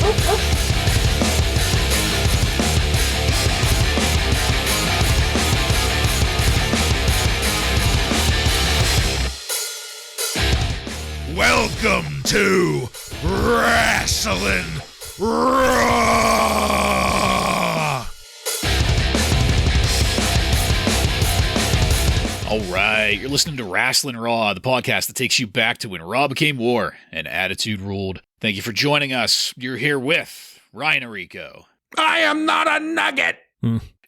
Welcome to Wrasslin Raw! All right, you're listening to Wrasslin Raw, the podcast that takes you back to when Raw became war and Attitude ruled. Thank you for joining us. You're here with Ryan Arico. I am not a nugget!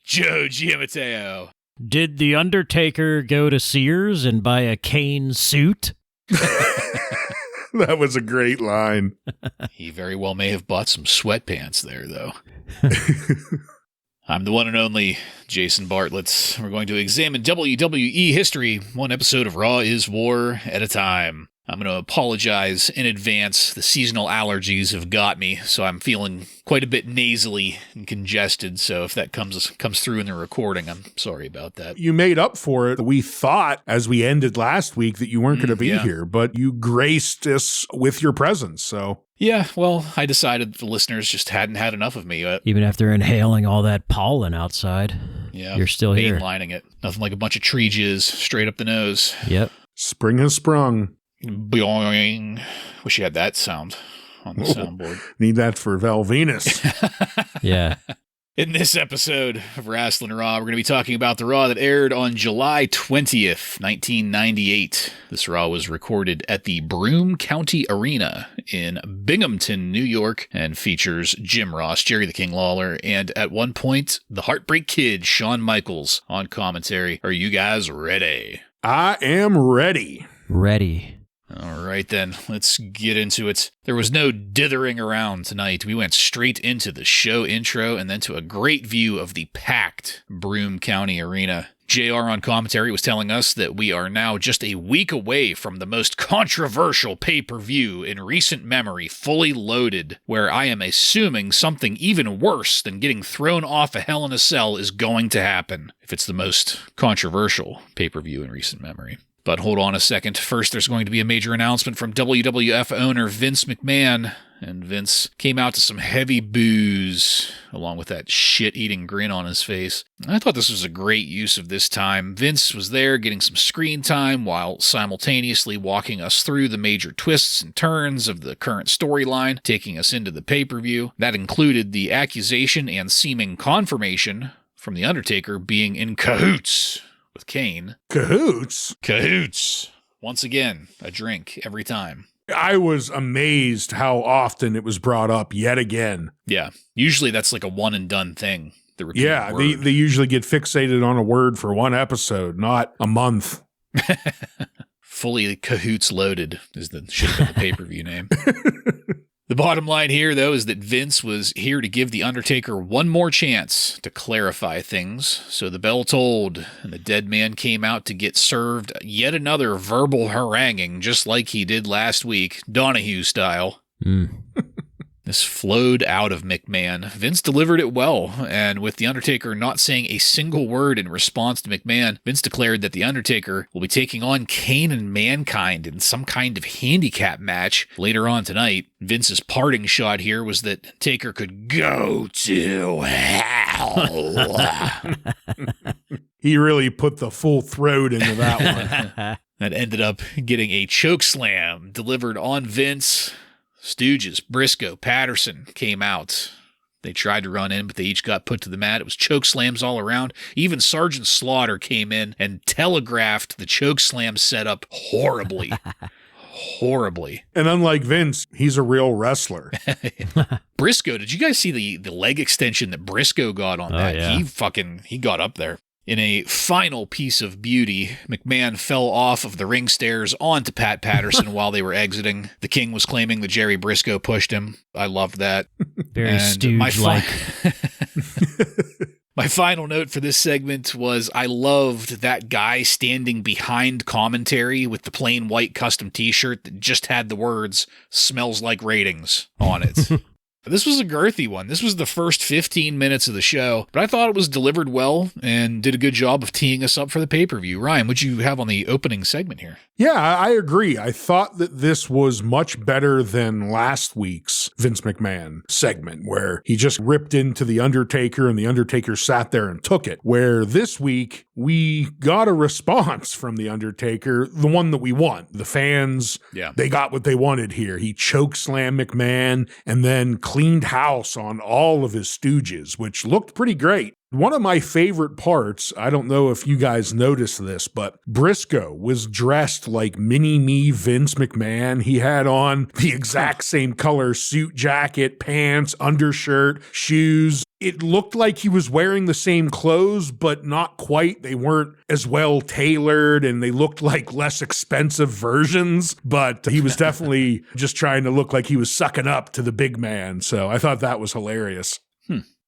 Joe Giammatteo. Did The Undertaker go to Sears and buy a cane suit? That was a great line. He very well may have bought some sweatpants there, though. I'm the one and only Jason Bartlett. We're going to examine WWE history. One episode of Raw is War at a time. I'm going to apologize in advance. The seasonal allergies have got me, so I'm feeling quite a bit nasally and congested. So if that comes through in the recording, I'm sorry about that. You made up for it. We thought, as we ended last week, that you weren't going to be here, but you graced us with your presence, so... Yeah, well, I decided the listeners just hadn't had enough of me. Even after inhaling all that pollen outside, you're still here. Mainlining it. Nothing like a bunch of tree jizz straight up the nose. Yep. Spring has sprung. Boing. Wish you had that sound on the soundboard. Need that for Val Venus. Yeah. In this episode of Wrasslin Raw, we're going to be talking about the Raw that aired on July 20th, 1998. This Raw was recorded at the Broome County Arena in Binghamton, New York, and features Jim Ross, Jerry the King Lawler, and at one point, the Heartbreak Kid, Shawn Michaels, on commentary. Are you guys ready? I am ready. Ready. All right, then, let's get into it. There was no dithering around tonight. We went straight into the show intro and then to a great view of the packed Broome County Arena. JR on commentary was telling us that we are now just a week away from the most controversial pay-per-view in recent memory, Fully Loaded, where I am assuming something even worse than getting thrown off a Hell in a Cell is going to happen, if it's the most controversial pay-per-view in recent memory. But hold on a second. First, there's going to be a major announcement from WWF owner Vince McMahon. And Vince came out to some heavy boos, along with that shit-eating grin on his face. I thought this was a great use of this time. Vince was there getting some screen time while simultaneously walking us through the major twists and turns of the current storyline, taking us into the pay-per-view. That included the accusation and seeming confirmation from The Undertaker being in cahoots with Kane. Cahoots? Cahoots. Once again, a drink every time. I was amazed how often it was brought up yet again. Yeah. Usually that's like a one and done thing. Yeah, they usually get fixated on a word for one episode, not a month. Fully cahoots loaded should have been the pay-per-view name. The bottom line here, though, is that Vince was here to give The Undertaker one more chance to clarify things. So the bell tolled, and the dead man came out to get served yet another verbal haranguing, just like he did last week, Donahue style. This flowed out of McMahon. Vince delivered it well, and with The Undertaker not saying a single word in response to McMahon, Vince declared that The Undertaker will be taking on Kane and Mankind in some kind of handicap match later on tonight. Vince's parting shot here was that Taker could go to hell. He really put the full throat into that one. That ended up getting a choke slam delivered on Vince. Stooges, Briscoe, Patterson came out. They tried to run in, but they each got put to the mat. It was choke slams all around. Even Sergeant Slaughter came in and telegraphed the choke slam setup horribly. Horribly. And unlike Vince, he's a real wrestler. Briscoe, did you guys see the leg extension that Briscoe got on that? Yeah. He got up there. In a final piece of beauty, McMahon fell off of the ring stairs onto Pat Patterson while they were exiting. The King was claiming that Jerry Briscoe pushed him. I loved that. Very Stooge-like. My final note for this segment was I loved that guy standing behind commentary with the plain white custom t-shirt that just had the words "smells like ratings" on it. This was a girthy one. This was the first 15 minutes of the show, but I thought it was delivered well and did a good job of teeing us up for the pay-per-view. Ryan, what'd you have on the opening segment here? Yeah, I agree. I thought that this was much better than last week's Vince McMahon segment, where he just ripped into The Undertaker and The Undertaker sat there and took it. Where this week, we got a response from The Undertaker, the one that we want. The fans, They got what they wanted here. He chokeslammed McMahon and then cleaned house on all of his stooges, which looked pretty great. One of my favorite parts, I don't know if you guys noticed this, but Briscoe was dressed like mini-me Vince McMahon. He had on the exact same color suit jacket, pants, undershirt, shoes. It looked like he was wearing the same clothes, but not quite. They weren't as well tailored and they looked like less expensive versions, but he was definitely just trying to look like he was sucking up to the big man. So I thought that was hilarious.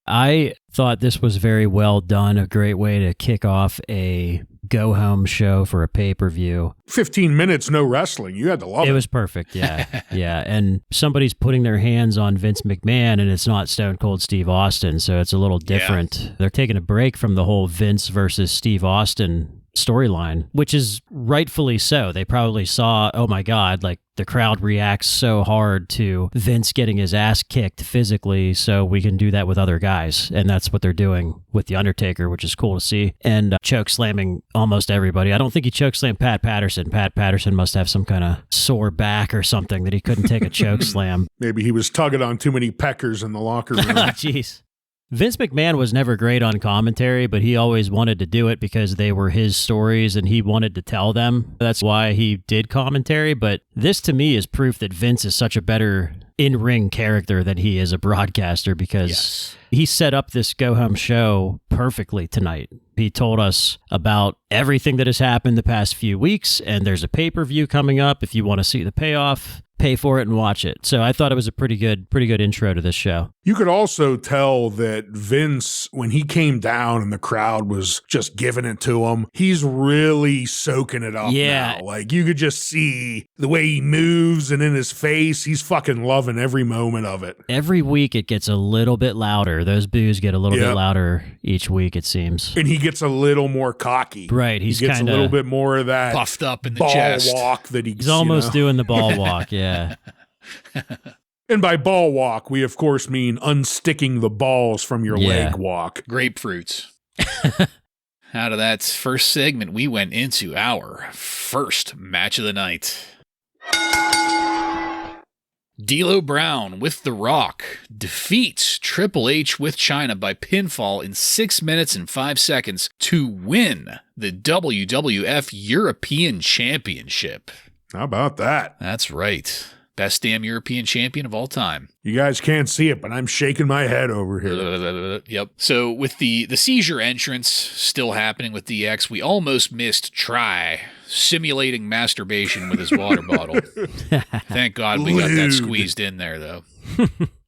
I thought this was very well done, a great way to kick off a go-home show for a pay-per-view. 15 minutes, no wrestling. You had to love it. It was perfect, yeah. Yeah, and somebody's putting their hands on Vince McMahon, and it's not Stone Cold Steve Austin, so it's a little different. Yeah. They're taking a break from the whole Vince versus Steve Austin storyline, which is rightfully so. They probably saw, oh my God, like the crowd reacts so hard to Vince getting his ass kicked physically, so we can do that with other guys. And that's what they're doing with The Undertaker, which is cool to see. And choke slamming almost everybody. I don't think he choke slammed Pat Patterson. Pat Patterson must have some kind of sore back or something that he couldn't take a choke slam. Maybe he was tugging on too many peckers in the locker room. Jeez. Vince McMahon was never great on commentary, but he always wanted to do it because they were his stories and he wanted to tell them. That's why he did commentary. But this to me is proof that Vince is such a better in-ring character than he is a broadcaster, because he set up this go-home show perfectly tonight. He told us about everything that has happened the past few weeks, and there's a pay-per-view coming up. If you want to see the payoff, pay for it and watch it. So I thought it was a pretty good intro to this show. You could also tell that Vince, when he came down and the crowd was just giving it to him, he's really soaking it up now. Like, you could just see the way he moves and in his face, he's fucking loving every moment of it. Every week it gets a little bit louder. Those boos get a little bit louder each week, it seems. And he gets a little more cocky. Right. He gets a little bit more of that puffed up in the ball chest walk that he's almost doing the ball walk. Yeah. And by ball walk, we of course mean unsticking the balls from your leg walk. Grapefruits. Out of that first segment, we went into our first match of the night. D'Lo Brown with The Rock defeats Triple H with China by pinfall in 6 minutes and 5 seconds to win the WWF European Championship. How about that? That's right. Best damn European champion of all time. You guys can't see it, but I'm shaking my head over here. Yep. So with the seizure entrance still happening with DX, we almost missed Try simulating masturbation with his water bottle. Thank God we got that squeezed in there, though.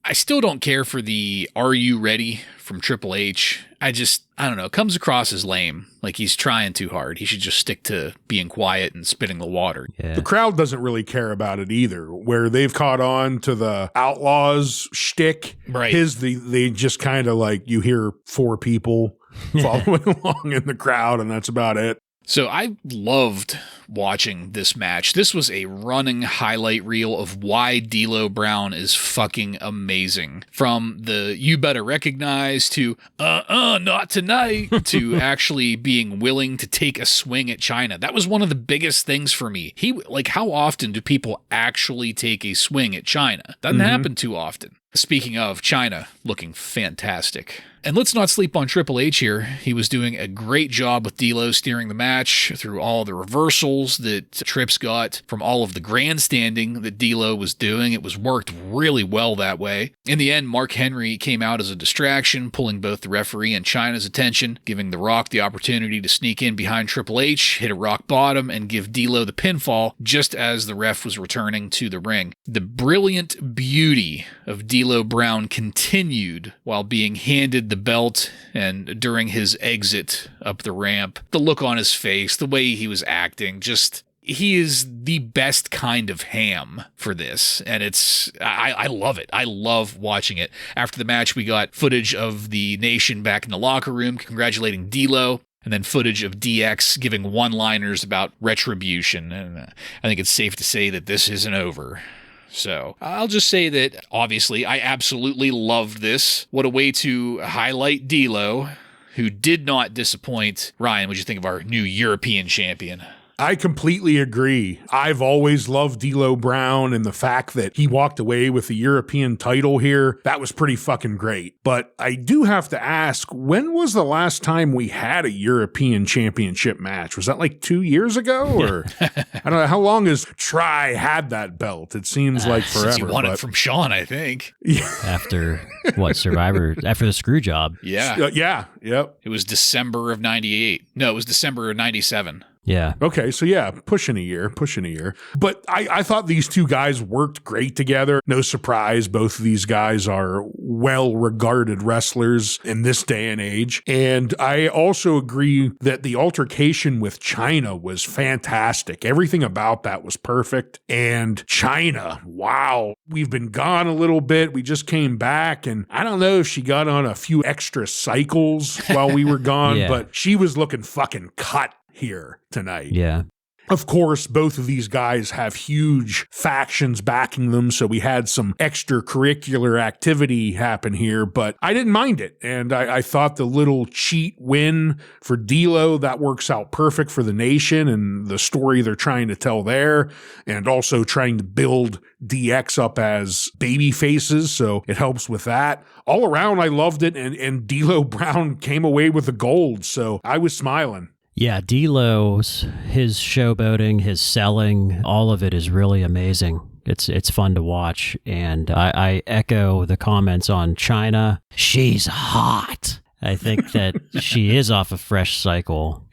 I still don't care for the "Are you ready?" from Triple H. I don't know. It comes across as lame. Like he's trying too hard. He should just stick to being quiet and spitting the water. Yeah. The crowd doesn't really care about it either. Where they've caught on to the Outlaws shtick, right? They just kind of like, you hear 4 people following along in the crowd, and that's about it. So I loved watching this match. This was a running highlight reel of why D'Lo Brown is fucking amazing. From the "you better recognize" to not tonight to actually being willing to take a swing at China. That was one of the biggest things for me. How often do people actually take a swing at China? Doesn't happen too often. Speaking of China, looking fantastic. And let's not sleep on Triple H here. He was doing a great job with D'Lo steering the match through all the reversals that Trips got from all of the grandstanding that D'Lo was doing. It was worked really well that way. In the end, Mark Henry came out as a distraction, pulling both the referee and China's attention, giving The Rock the opportunity to sneak in behind Triple H, hit a rock bottom, and give D'Lo the pinfall just as the ref was returning to the ring. The brilliant beauty of D'Lo Brown continued while being handed the belt, and during his exit up the ramp, the look on his face, the way he was acting, just He is the best kind of ham for this, and I love it. I love watching it. After the match, we got footage of the Nation back in the locker room congratulating D'Lo, and then footage of DX giving one-liners about retribution, and I think it's safe to say that this isn't over. So I'll just say that, obviously, I absolutely loved this. What a way to highlight D'Lo, who did not disappoint. Ryan, what'd you think of our new European champion? I completely agree. I've always loved D'Lo Brown, and the fact that he walked away with the European title here, that was pretty fucking great. But I do have to ask, when was the last time we had a European championship match? Was that like 2 years ago? Or I don't know, how long has Try had that belt? It seems like forever. Since you won it from Sean, I think. After what, Survivor? After the screw job. Yeah. Yep. It was December of 98. No, it was December of 97. Yeah. Okay, so yeah, pushing a year. But I thought these two guys worked great together. No surprise, both of these guys are well-regarded wrestlers in this day and age. And I also agree that the altercation with Chyna was fantastic. Everything about that was perfect. And Chyna, wow, we've been gone a little bit. We just came back, and I don't know if she got on a few extra cycles while we were gone, Yeah. but she was looking fucking cut here tonight. Yeah. Of course, both of these guys have huge factions backing them, so we had some extracurricular activity happen here, but I didn't mind it. And I thought the little cheat win for D'Lo, that works out perfect for the Nation and the story they're trying to tell there, and also trying to build DX up as baby faces, so it helps with that. All around, I loved it, and D'Lo Brown came away with the gold, so I was smiling. Yeah, D'Lo's, his showboating, his selling, all of it is really amazing. It's fun to watch, and I echo the comments on Chyna. She's hot. I think that she is off a fresh cycle,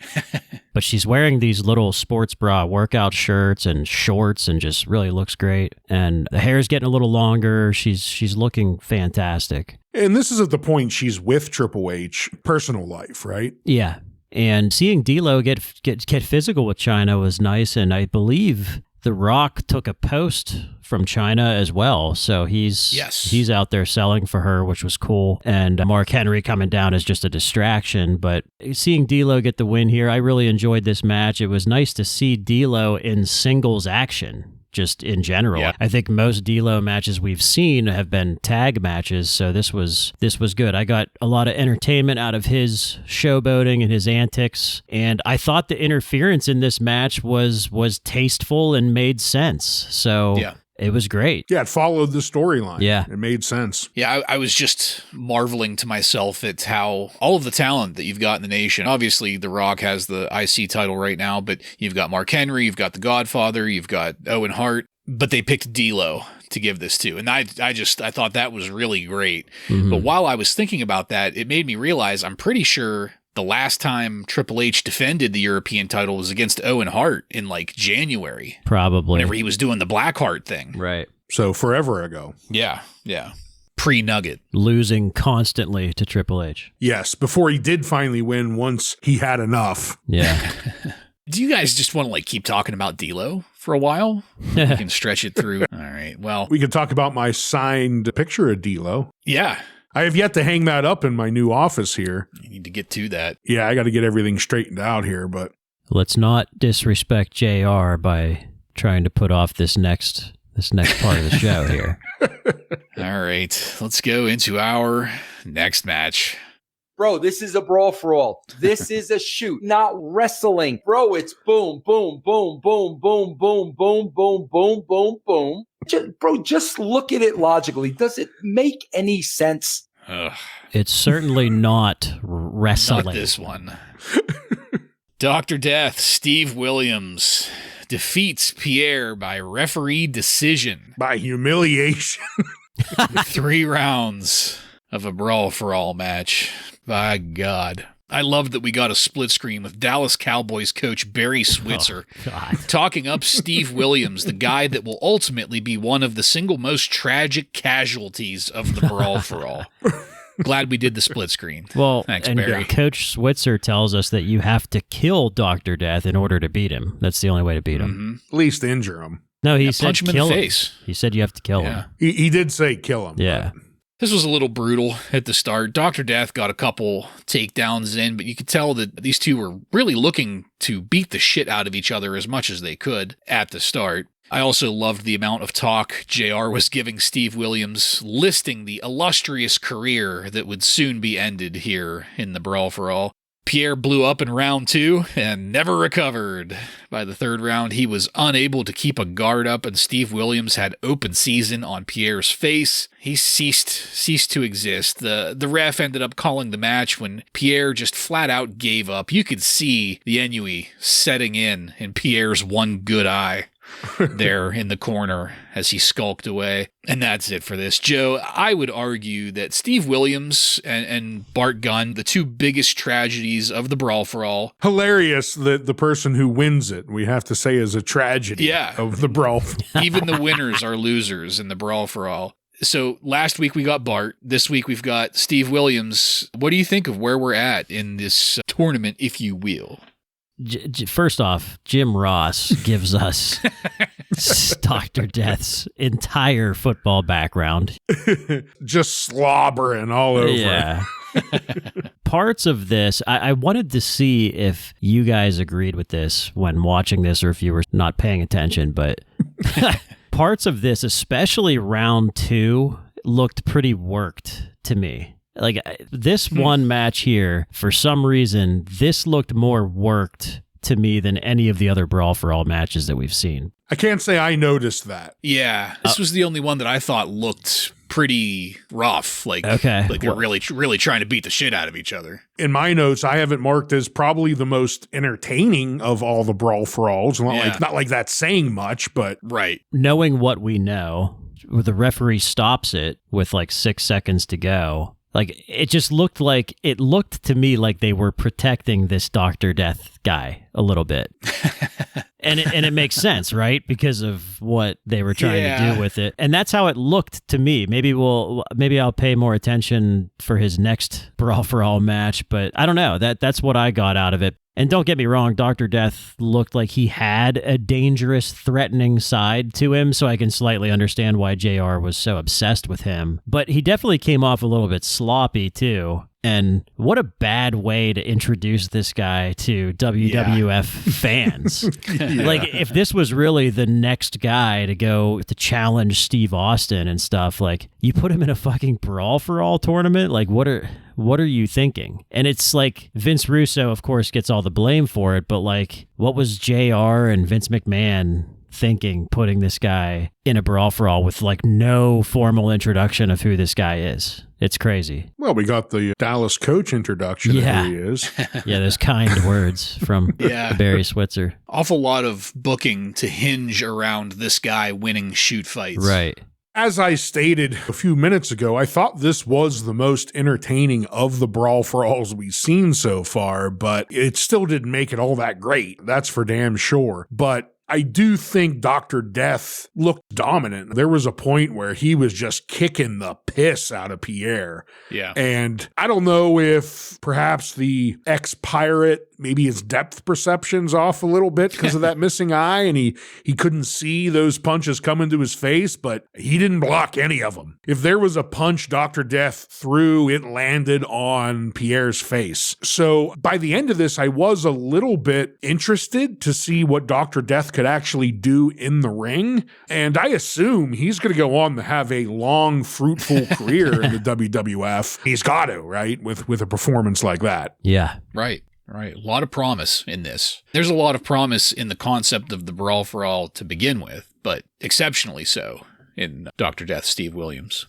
but she's wearing these little sports bra workout shirts and shorts and just really looks great. And the hair's getting a little longer. She's looking fantastic. And this is at the point she's with Triple H, personal life, right? Yeah. And seeing D'Lo get physical with Chyna was nice, and I believe The Rock took a post from Chyna as well, so he's out there selling for her, which was cool. And Mark Henry coming down is just a distraction, but seeing D'Lo get the win here, I really enjoyed this match. It was nice to see D'Lo in singles action. Just in general. Yeah. I think most D'Lo matches we've seen have been tag matches, so this was good. I got a lot of entertainment out of his showboating and his antics, and I thought the interference in this match was tasteful and made sense. So yeah. It was great. Yeah, it followed the storyline. Yeah. It made sense. Yeah, I was just marveling to myself at how all of the talent that you've got in the Nation. Obviously, The Rock has the IC title right now, but you've got Mark Henry, you've got The Godfather, you've got Owen Hart, but they picked D'Lo to give this to. And I thought that was really great. Mm-hmm. But while I was thinking about that, it made me realize I'm pretty sure the last time Triple H defended the European title was against Owen Hart in like January. Probably. Whenever he was doing the Blackheart thing. Right. So forever ago. Yeah. Pre-Nugget. Losing constantly to Triple H. Yes, before he did finally win once he had enough. Yeah. Do you guys just want to like keep talking about D'Lo for a while? We can stretch it through. All right. Well, we could talk about my signed picture of D'Lo. Yeah. I have yet to hang that up in my new office here. You need to get to that. Yeah, I got to get everything straightened out here, but let's not disrespect JR by trying to put off this next part of the show here. All right, let's go into our next match. Bro, this is a brawl for all. This is a shoot, not wrestling. Bro, it's boom, boom, boom, boom, boom, boom, boom, boom, boom, boom, boom. Just look at it logically. Does it make any sense? Ugh. It's certainly not wrestling. Not this one. Dr. Death, Steve Williams, defeats Pierre by referee decision. By humiliation. 3 rounds of a brawl for all match. By God. I loved that we got a split screen with Dallas Cowboys coach Barry Switzer talking up Steve Williams, the guy that will ultimately be one of the single most tragic casualties of the Brawl for All. Glad we did the split screen. Well, Thanks, and Barry. Coach Switzer tells us that you have to kill Dr. Death in order to beat him. That's the only way to beat him. At least injure him. No, he said punch him in kill the him. face. He said you have to kill him. He did say kill him. Yeah. This was a little brutal at the start. Dr. Death got a couple takedowns in, but you could tell that these two were really looking to beat the shit out of each other as much as they could at the start. I also loved the amount of talk JR was giving Steve Williams, listing the illustrious career that would soon be ended here in the Brawl for All. Pierre blew up in round 2 and never recovered. By the 3rd round, he was unable to keep a guard up, and Steve Williams had open season on Pierre's face. He ceased to exist. The ref ended up calling the match when Pierre just flat out gave up. You could see the ennui setting in Pierre's one good eye there in the corner as he skulked away. And that's it for this. Joe, I would argue that Steve Williams and Bart Gunn, the two biggest tragedies of the Brawl for All. Hilarious that the person who wins it, we have to say, is a tragedy of the Brawl. Even the winners are losers in the Brawl for All. So last week we got Bart. This week we've got Steve Williams. What do you think of where we're at in this tournament, if you will? First off, Jim Ross gives us Dr. Death's entire football background. Just slobbering all over. Yeah. Parts of this, I wanted to see if you guys agreed with this when watching this or if you were not paying attention, but parts of this, especially round 2, looked pretty worked to me. Like this one match here, for some reason, this looked more worked to me than any of the other Brawl for All matches that we've seen. I can't say I noticed that. Yeah, this was the only one that I thought looked pretty rough. Like they're really trying to beat the shit out of each other. In my notes, I have it marked as probably the most entertaining of all the Brawl for Alls. Not like that's saying much, but right. Knowing what we know, the referee stops it with like 6 seconds to go. Like, it just looked to me like they were protecting this Dr. Death guy a little bit. And it makes sense, right? Because of what they were trying to do with it. And that's how it looked to me. Maybe I'll pay more attention for his next Brawl for All match, but I don't know. That's what I got out of it. And don't get me wrong, Dr. Death looked like he had a dangerous, threatening side to him, so I can slightly understand why JR was so obsessed with him. But he definitely came off a little bit sloppy, too. And what a bad way to introduce this guy to WWF fans. Like, if this was really the next guy to go to challenge Steve Austin and stuff, like, you put him in a fucking Brawl for All tournament? Like, what are you thinking? And it's like Vince Russo, of course, gets all the blame for it, but like, what was JR and Vince McMahon thinking putting this guy in a Brawl for All with like no formal introduction of who this guy is? It's crazy. Well, we got the Dallas coach introduction of who he is. Yeah, those kind words from Barry Switzer. Awful lot of booking to hinge around this guy winning shoot fights. Right. As I stated a few minutes ago, I thought this was the most entertaining of the Brawl for Alls we've seen so far, but it still didn't make it all that great. That's for damn sure. But I do think Dr. Death looked dominant. There was a point where he was just kicking the piss out of Pierre. Yeah. And I don't know if perhaps the ex-pirate, maybe his depth perception's off a little bit because of that missing eye, and he couldn't see those punches coming to his face, but he didn't block any of them. If there was a punch Dr. Death threw, it landed on Pierre's face. So by the end of this, I was a little bit interested to see what Dr. Death could actually do in the ring, and I assume he's going to go on to have a long, fruitful career in the WWF. He's got to, right, with a performance like that. Yeah. Right. A lot of promise in this. There's a lot of promise in the concept of the Brawl for All to begin with, but exceptionally so in Dr. Death Steve Williams.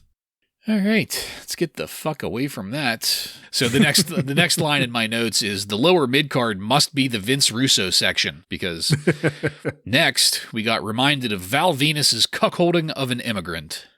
All right, let's get the fuck away from that. So the next line in my notes is the lower mid-card must be the Vince Russo section, because next we got reminded of Val Venus's cuckolding of an immigrant.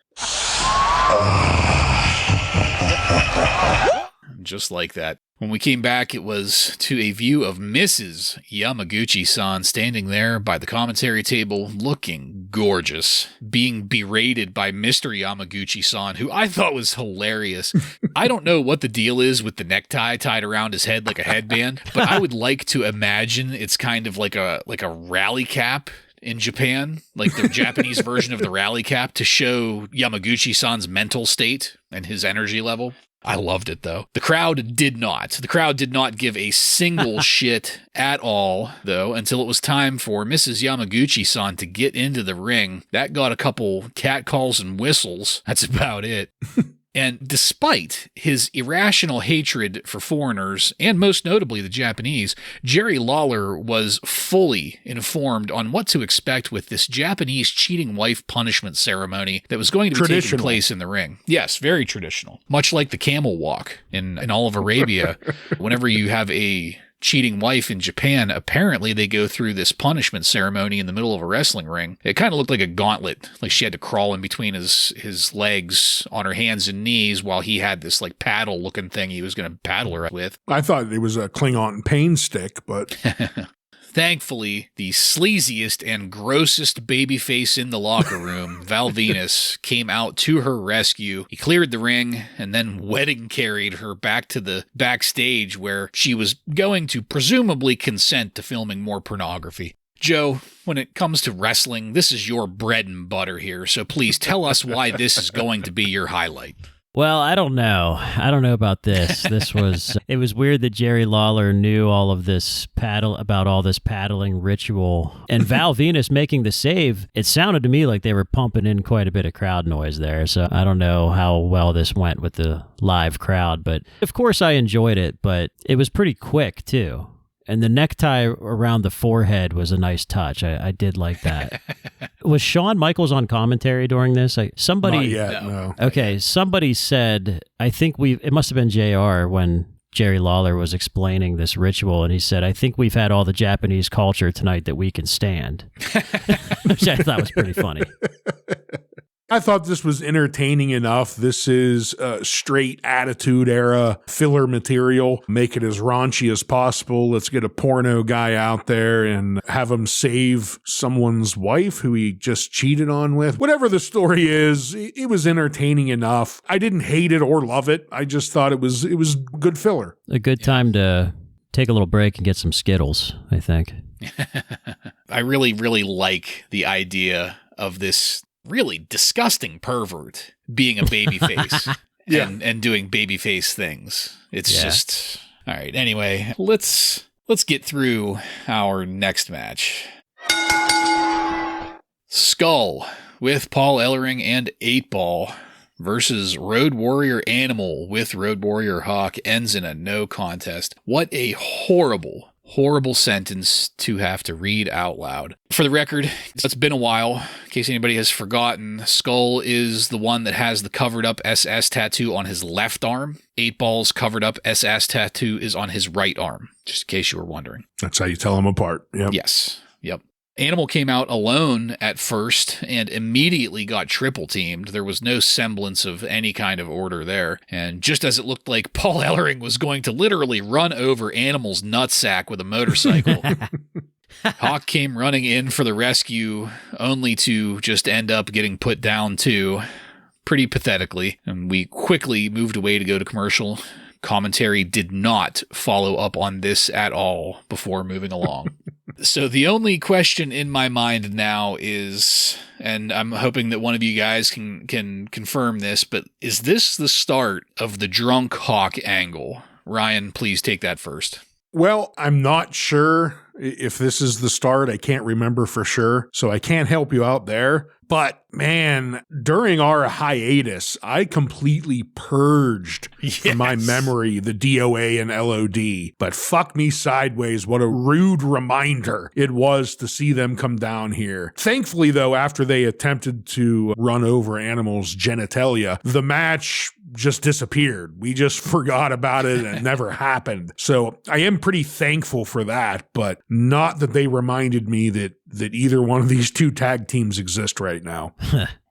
Just like that. When we came back, it was to a view of Mrs. Yamaguchi-san standing there by the commentary table, looking gorgeous, being berated by Mr. Yamaguchi-san, who I thought was hilarious. I don't know what the deal is with the necktie tied around his head like a headband, but I would like to imagine it's kind of like a rally cap in Japan, like the Japanese version of the rally cap to show Yamaguchi-san's mental state and his energy level. I loved it, though. The crowd did not. The crowd did not give a single shit at all, though, until it was time for Mrs. Yamaguchi-san to get into the ring. That got a couple catcalls and whistles. That's about it. And despite his irrational hatred for foreigners, and most notably the Japanese, Jerry Lawler was fully informed on what to expect with this Japanese cheating wife punishment ceremony that was going to be taking place in the ring. Yes, very traditional. Much like the camel walk in all of Arabia. Whenever you have a cheating wife in Japan, apparently they go through this punishment ceremony in the middle of a wrestling ring. It kind of looked like a gauntlet, like she had to crawl in between his legs on her hands and knees while he had this like paddle looking thing he was going to paddle her with. I thought it was a Klingon pain stick, but Thankfully, the sleaziest and grossest babyface in the locker room, Val Venus, came out to her rescue. He cleared the ring and then wedding carried her back to the backstage where she was going to presumably consent to filming more pornography. Joe, when it comes to wrestling, this is your bread and butter here, so please tell us why this is going to be your highlight. Well, I don't know. I don't know about this. It was weird that Jerry Lawler knew all of this about all this paddling ritual. And Val Venus making the save, it sounded to me like they were pumping in quite a bit of crowd noise there. So I don't know how well this went with the live crowd. But of course I enjoyed it, but it was pretty quick too. And the necktie around the forehead was a nice touch. I did like that. Was Shawn Michaels on commentary during this? Somebody, not yet, no. Okay, somebody said, I think it must have been JR when Jerry Lawler was explaining this ritual, and he said, I think we've had all the Japanese culture tonight that we can stand. Which I thought was pretty funny. I thought this was entertaining enough. This is straight Attitude Era filler material. Make it as raunchy as possible. Let's get a porno guy out there and have him save someone's wife who he just cheated on with. Whatever the story is, it was entertaining enough. I didn't hate it or love it. I just thought it was good filler. A good time to take a little break and get some Skittles, I think. I really, really like the idea of this really disgusting pervert being a babyface and doing babyface things. It's just all right. Anyway, let's get through our next match. Skull with Paul Ellering and 8-Ball versus Road Warrior Animal with Road Warrior Hawk ends in a no contest. What a horrible sentence to have to read out loud. For the record, it's been a while. In case anybody has forgotten, Skull is the one that has the covered up SS tattoo on his left arm. 8-Ball's covered up SS tattoo is on his right arm, just in case you were wondering. That's how you tell them apart. Yep. Yes. Yep. Animal came out alone at first and immediately got triple teamed. There was no semblance of any kind of order there. And just as it looked like Paul Ellering was going to literally run over Animal's nutsack with a motorcycle, Hawk came running in for the rescue, only to just end up getting put down too, pretty pathetically. And we quickly moved away to go to commercial. Commentary did not follow up on this at all before moving along. So the only question in my mind now is, and I'm hoping that one of you guys can confirm this, but is this the start of the drunk Hawk angle? Ryan, please take that first. Well, I'm not sure if this is the start. I can't remember for sure, so I can't help you out there. But man, during our hiatus, I completely purged from my memory the DOA and LOD. But fuck me sideways, what a rude reminder it was to see them come down here. Thankfully, though, after they attempted to run over Animal's genitalia, the match just disappeared. We just forgot about it and it never happened. So I am pretty thankful for that, but not that they reminded me that either one of these two tag teams exist right now.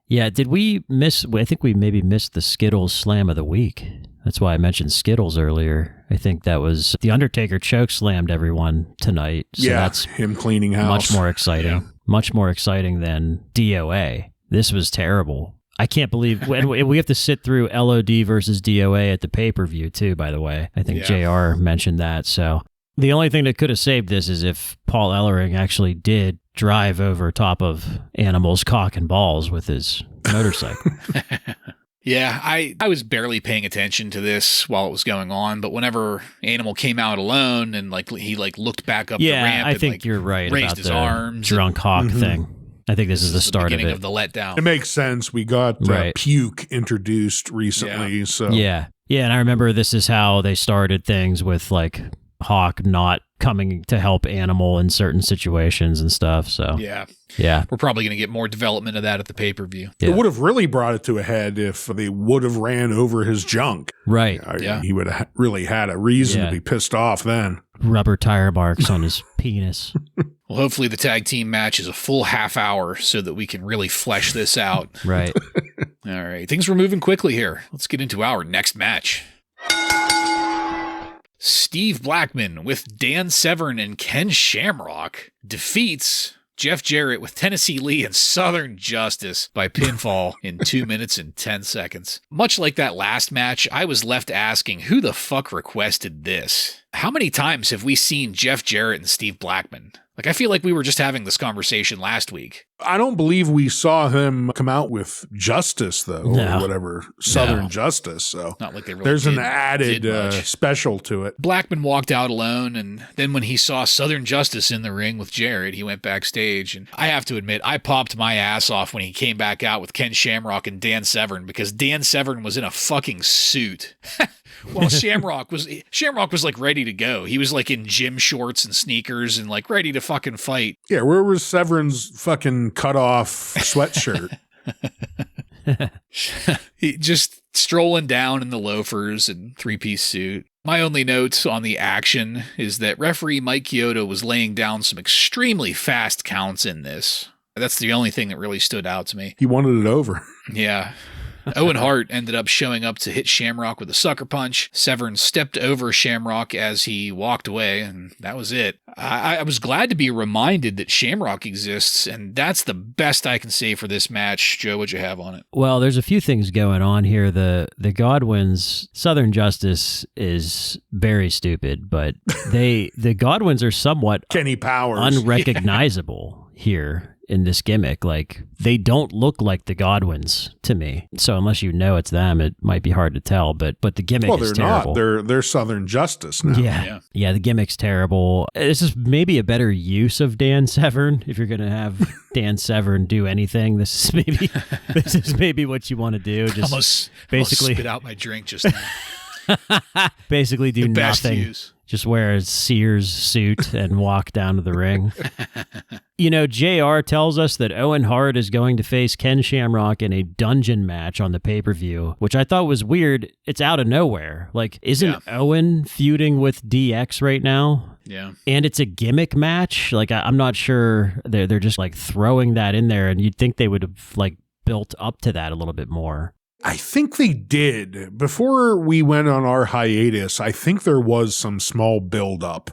Yeah, did we miss? I think we maybe missed the Skittles Slam of the Week. That's why I mentioned Skittles earlier. I think that was The Undertaker choke slammed everyone tonight. So yeah, that's him cleaning house. Much more exciting. much more exciting than DOA. This was terrible. I can't believe we have to sit through LOD versus DOA at the pay-per-view too, by the way. I think JR mentioned that. So the only thing that could have saved this is if Paul Ellering actually did drive over top of Animal's cock and balls with his motorcycle. Yeah, I was barely paying attention to this while it was going on, but whenever Animal came out alone and he looked back up the ramp, I think you're right raised about his the arms drunk hawk thing. I think this is the start beginning of it. of the letdown. It makes sense. We got Puke introduced recently, so yeah, and I remember this is how they started things with like Hawk not coming to help Animal in certain situations and stuff. So yeah, we're probably going to get more development of that at the pay-per-view. It would have really brought it to a head if they would have ran over his junk. Right. He would have really had a reason to be pissed off then. Rubber tire marks on his penis. Well, hopefully the tag team match is a full half hour so that we can really flesh this out. Right. All right. Things were moving quickly here. Let's get into our next match. Steve Blackman with Dan Severn and Ken Shamrock defeats Jeff Jarrett with Tennessee Lee and Southern Justice by pinfall in 2 minutes and 10 seconds. Much like that last match, I was left asking, who the fuck requested this? How many times have we seen Jeff Jarrett and Steve Blackman? Like, I feel like we were just having this conversation last week. I don't believe we saw him come out with Justice, though, or whatever, Southern Justice. So not like they really there's an added special to it. Blackman walked out alone, and then when he saw Southern Justice in the ring with Jarrett, he went backstage. And I have to admit, I popped my ass off when he came back out with Ken Shamrock and Dan Severn, because Dan Severn was in a fucking suit. Well, Shamrock was like ready to go. He was like in gym shorts and sneakers and like ready to fucking fight. Yeah, where was Severn's fucking cut off sweatshirt? He just strolling down in the loafers and three-piece suit. My only note on the action is that referee Mike Chiodo was laying down some extremely fast counts in this. That's the only thing that really stood out to me. He wanted it over. Yeah. Owen Hart ended up showing up to hit Shamrock with a sucker punch. Severn stepped over Shamrock as he walked away, and that was it. I was glad to be reminded that Shamrock exists, and that's the best I can say for this match. Joe, what'd you have on it? Well, there's a few things going on here. The Godwins, Southern Justice is very stupid, but the Godwins are somewhat Kenny Powers unrecognizable here in this gimmick. Like, they don't look like the Godwins to me. So unless you know it's them, it might be hard to tell, but the gimmick is terrible. They're Southern Justice now. Yeah, the gimmick's terrible. This is maybe a better use of Dan Severn. If you're going to have Dan Severn do anything, this is maybe what you want to do. Just almost spit out my drink just now. Basically do the best nothing. Use. Just wear a Sears suit and walk down to the ring. You know, JR tells us that Owen Hart is going to face Ken Shamrock in a dungeon match on the pay-per-view, which I thought was weird. It's out of nowhere. Like, isn't Owen feuding with DX right now? Yeah. And it's a gimmick match? Like, I'm not sure. They're just, like, throwing that in there, and you'd think they would have, like, built up to that a little bit more. I think they did. Before we went on our hiatus, I think there was some small build-up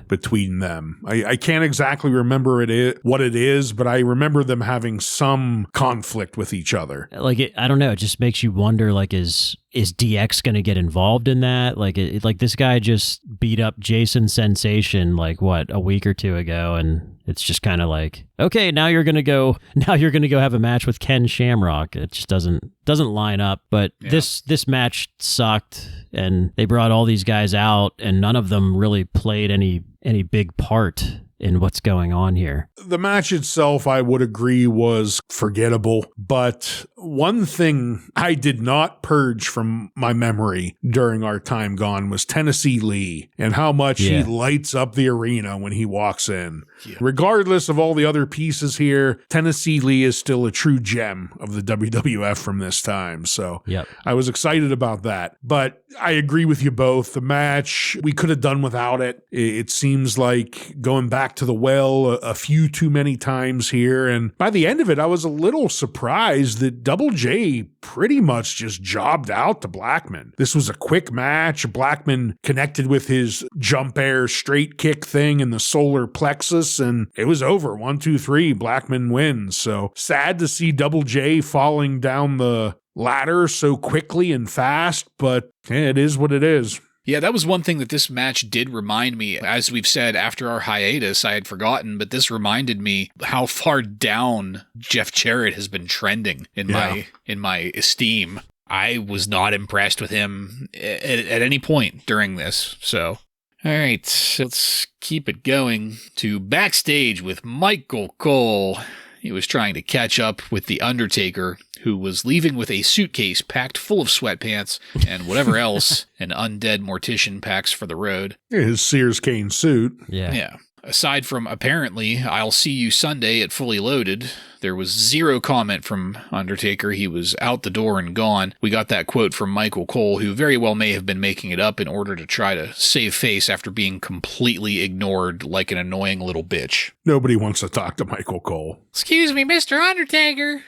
between them. I can't exactly remember what it is, but I remember them having some conflict with each other. Like, I don't know. It just makes you wonder, like, is DX going to get involved in that? Like, like this guy just beat up Jason Sensation, like, what, a week or two ago, and it's just kind of like, okay, now you're gonna go have a match with Ken Shamrock. It just doesn't line up. But this match sucked, and they brought all these guys out, and none of them really played any big part in what's going on here. The match itself, I would agree, was forgettable. But one thing I did not purge from my memory during our time gone was Tennessee Lee and how much he lights up the arena when he walks in. Yeah. Regardless of all the other pieces here, Tennessee Lee is still a true gem of the WWF from this time. So I was excited about that. But I agree with you both. The match, we could have done without it. It seems like going back back to the well a few too many times here. And by the end of it, I was a little surprised that Double J pretty much just jobbed out to Blackman. This was a quick match. Blackman connected with his jump air straight kick thing in the solar plexus, and it was over. 1, 2, 3, Blackman wins. So sad to see Double J falling down the ladder so quickly and fast, but it is what it is. Yeah, that was one thing that this match did remind me. As we've said, after our hiatus, I had forgotten, but this reminded me how far down Jeff Jarrett has been trending in my esteem. I was not impressed with him at any point during this. So, all right, let's keep it going to backstage with Michael Cole. He was trying to catch up with The Undertaker, who was leaving with a suitcase packed full of sweatpants and whatever else an undead mortician packs for the road. His Sears cane suit. Yeah. Aside from apparently, I'll see you Sunday at Fully Loaded, there was zero comment from Undertaker. He was out the door and gone. We got that quote from Michael Cole, who very well may have been making it up in order to try to save face after being completely ignored like an annoying little bitch. Nobody wants to talk to Michael Cole. Excuse me, Mr. Undertaker.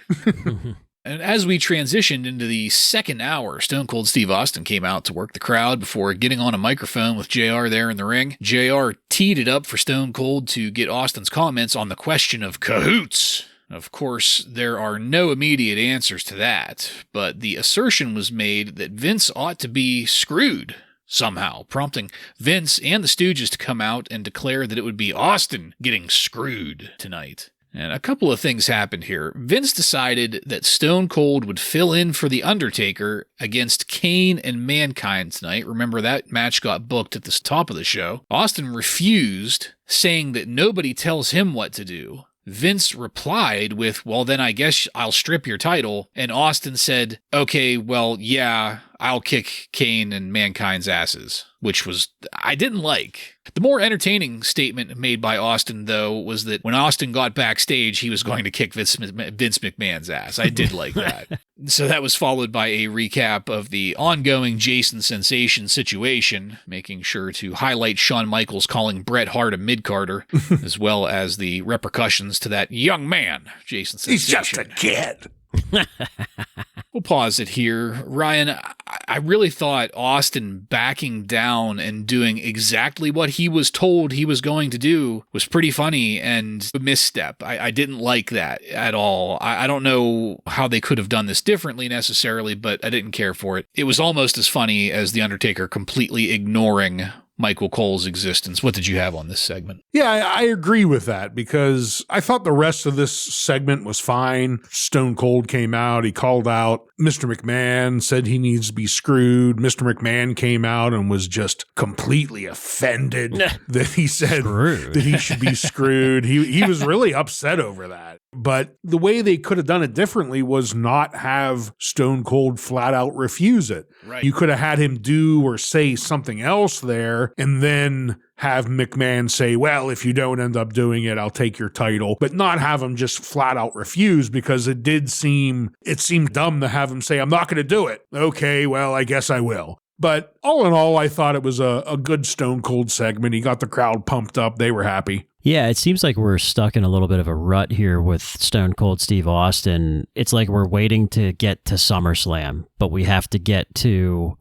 And as we transitioned into the second hour, Stone Cold Steve Austin came out to work the crowd before getting on a microphone with JR there in the ring. JR teed it up for Stone Cold to get Austin's comments on the question of cahoots. Of course, there are no immediate answers to that, but the assertion was made that Vince ought to be screwed somehow, prompting Vince and the Stooges to come out and declare that it would be Austin getting screwed tonight. And a couple of things happened here. Vince decided that Stone Cold would fill in for The Undertaker against Kane and Mankind tonight. Remember, that match got booked at the top of the show. Austin refused, saying that nobody tells him what to do. Vince replied with, well, then I guess I'll strip your title. And Austin said, okay, well, yeah, I'll kick Kane and Mankind's asses, which was, I didn't like. The more entertaining statement made by Austin, though, was that when Austin got backstage, he was going to kick Vince McMahon's ass. I did like that. So that was followed by a recap of the ongoing Jason Sensation situation, making sure to highlight Shawn Michaels calling Bret Hart a mid-carder, as well as the repercussions to that young man, Jason Sensation. He's just a kid. We'll pause it here. Ryan, I really thought Austin backing down and doing exactly what he was told he was going to do was pretty funny and a misstep. I didn't like that at all. I don't know how they could have done this differently necessarily, but I didn't care for it. It was almost as funny as The Undertaker completely ignoring Michael Cole's existence. What did you have on this segment? Yeah, I agree with that because I thought the rest of this segment was fine. Stone Cold came out. He called out Mr. McMahon, said he needs to be screwed. Mr. McMahon came out and was just completely offended that he said that he should be screwed. He was really upset over that. But the way they could have done it differently was not have Stone Cold flat out refuse it. Right. You could have had him do or say something else there and then have McMahon say, well, if you don't end up doing it, I'll take your title, but not have him just flat out refuse because it seemed dumb to have him say, I'm not going to do it. Okay, well, I guess I will. But all in all, I thought it was a good Stone Cold segment. He got the crowd pumped up. They were happy. Yeah, it seems like we're stuck in a little bit of a rut here with Stone Cold Steve Austin. It's like we're waiting to get to SummerSlam, but we have to get to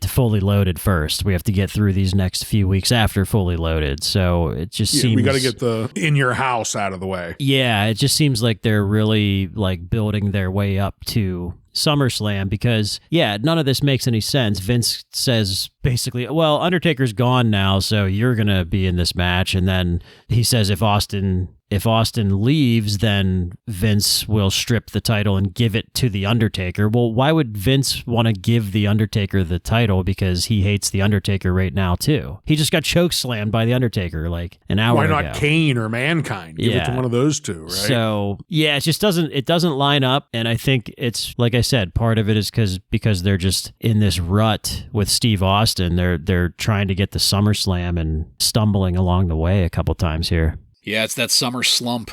Fully Loaded first. We have to get through these next few weeks after Fully Loaded. So it just seems we got to get the in your house out of the way. Yeah, it just seems like they're really like building their way up to SummerSlam because, yeah, none of this makes any sense. Vince says basically, well, Undertaker's gone now, so you're going to be in this match. And then he says if Austin leaves, then Vince will strip the title and give it to The Undertaker. Well, why would Vince want to give The Undertaker the title? Because he hates The Undertaker right now, too. He just got chokeslammed by The Undertaker like an hour ago. Why not Kane or Mankind? Give it to one of those two, right? So, yeah, it just doesn't line up. And I think it's, like I said, part of it is because they're just in this rut with Steve Austin. They're trying to get to SummerSlam and stumbling along the way a couple times here. Yeah, it's that summer slump.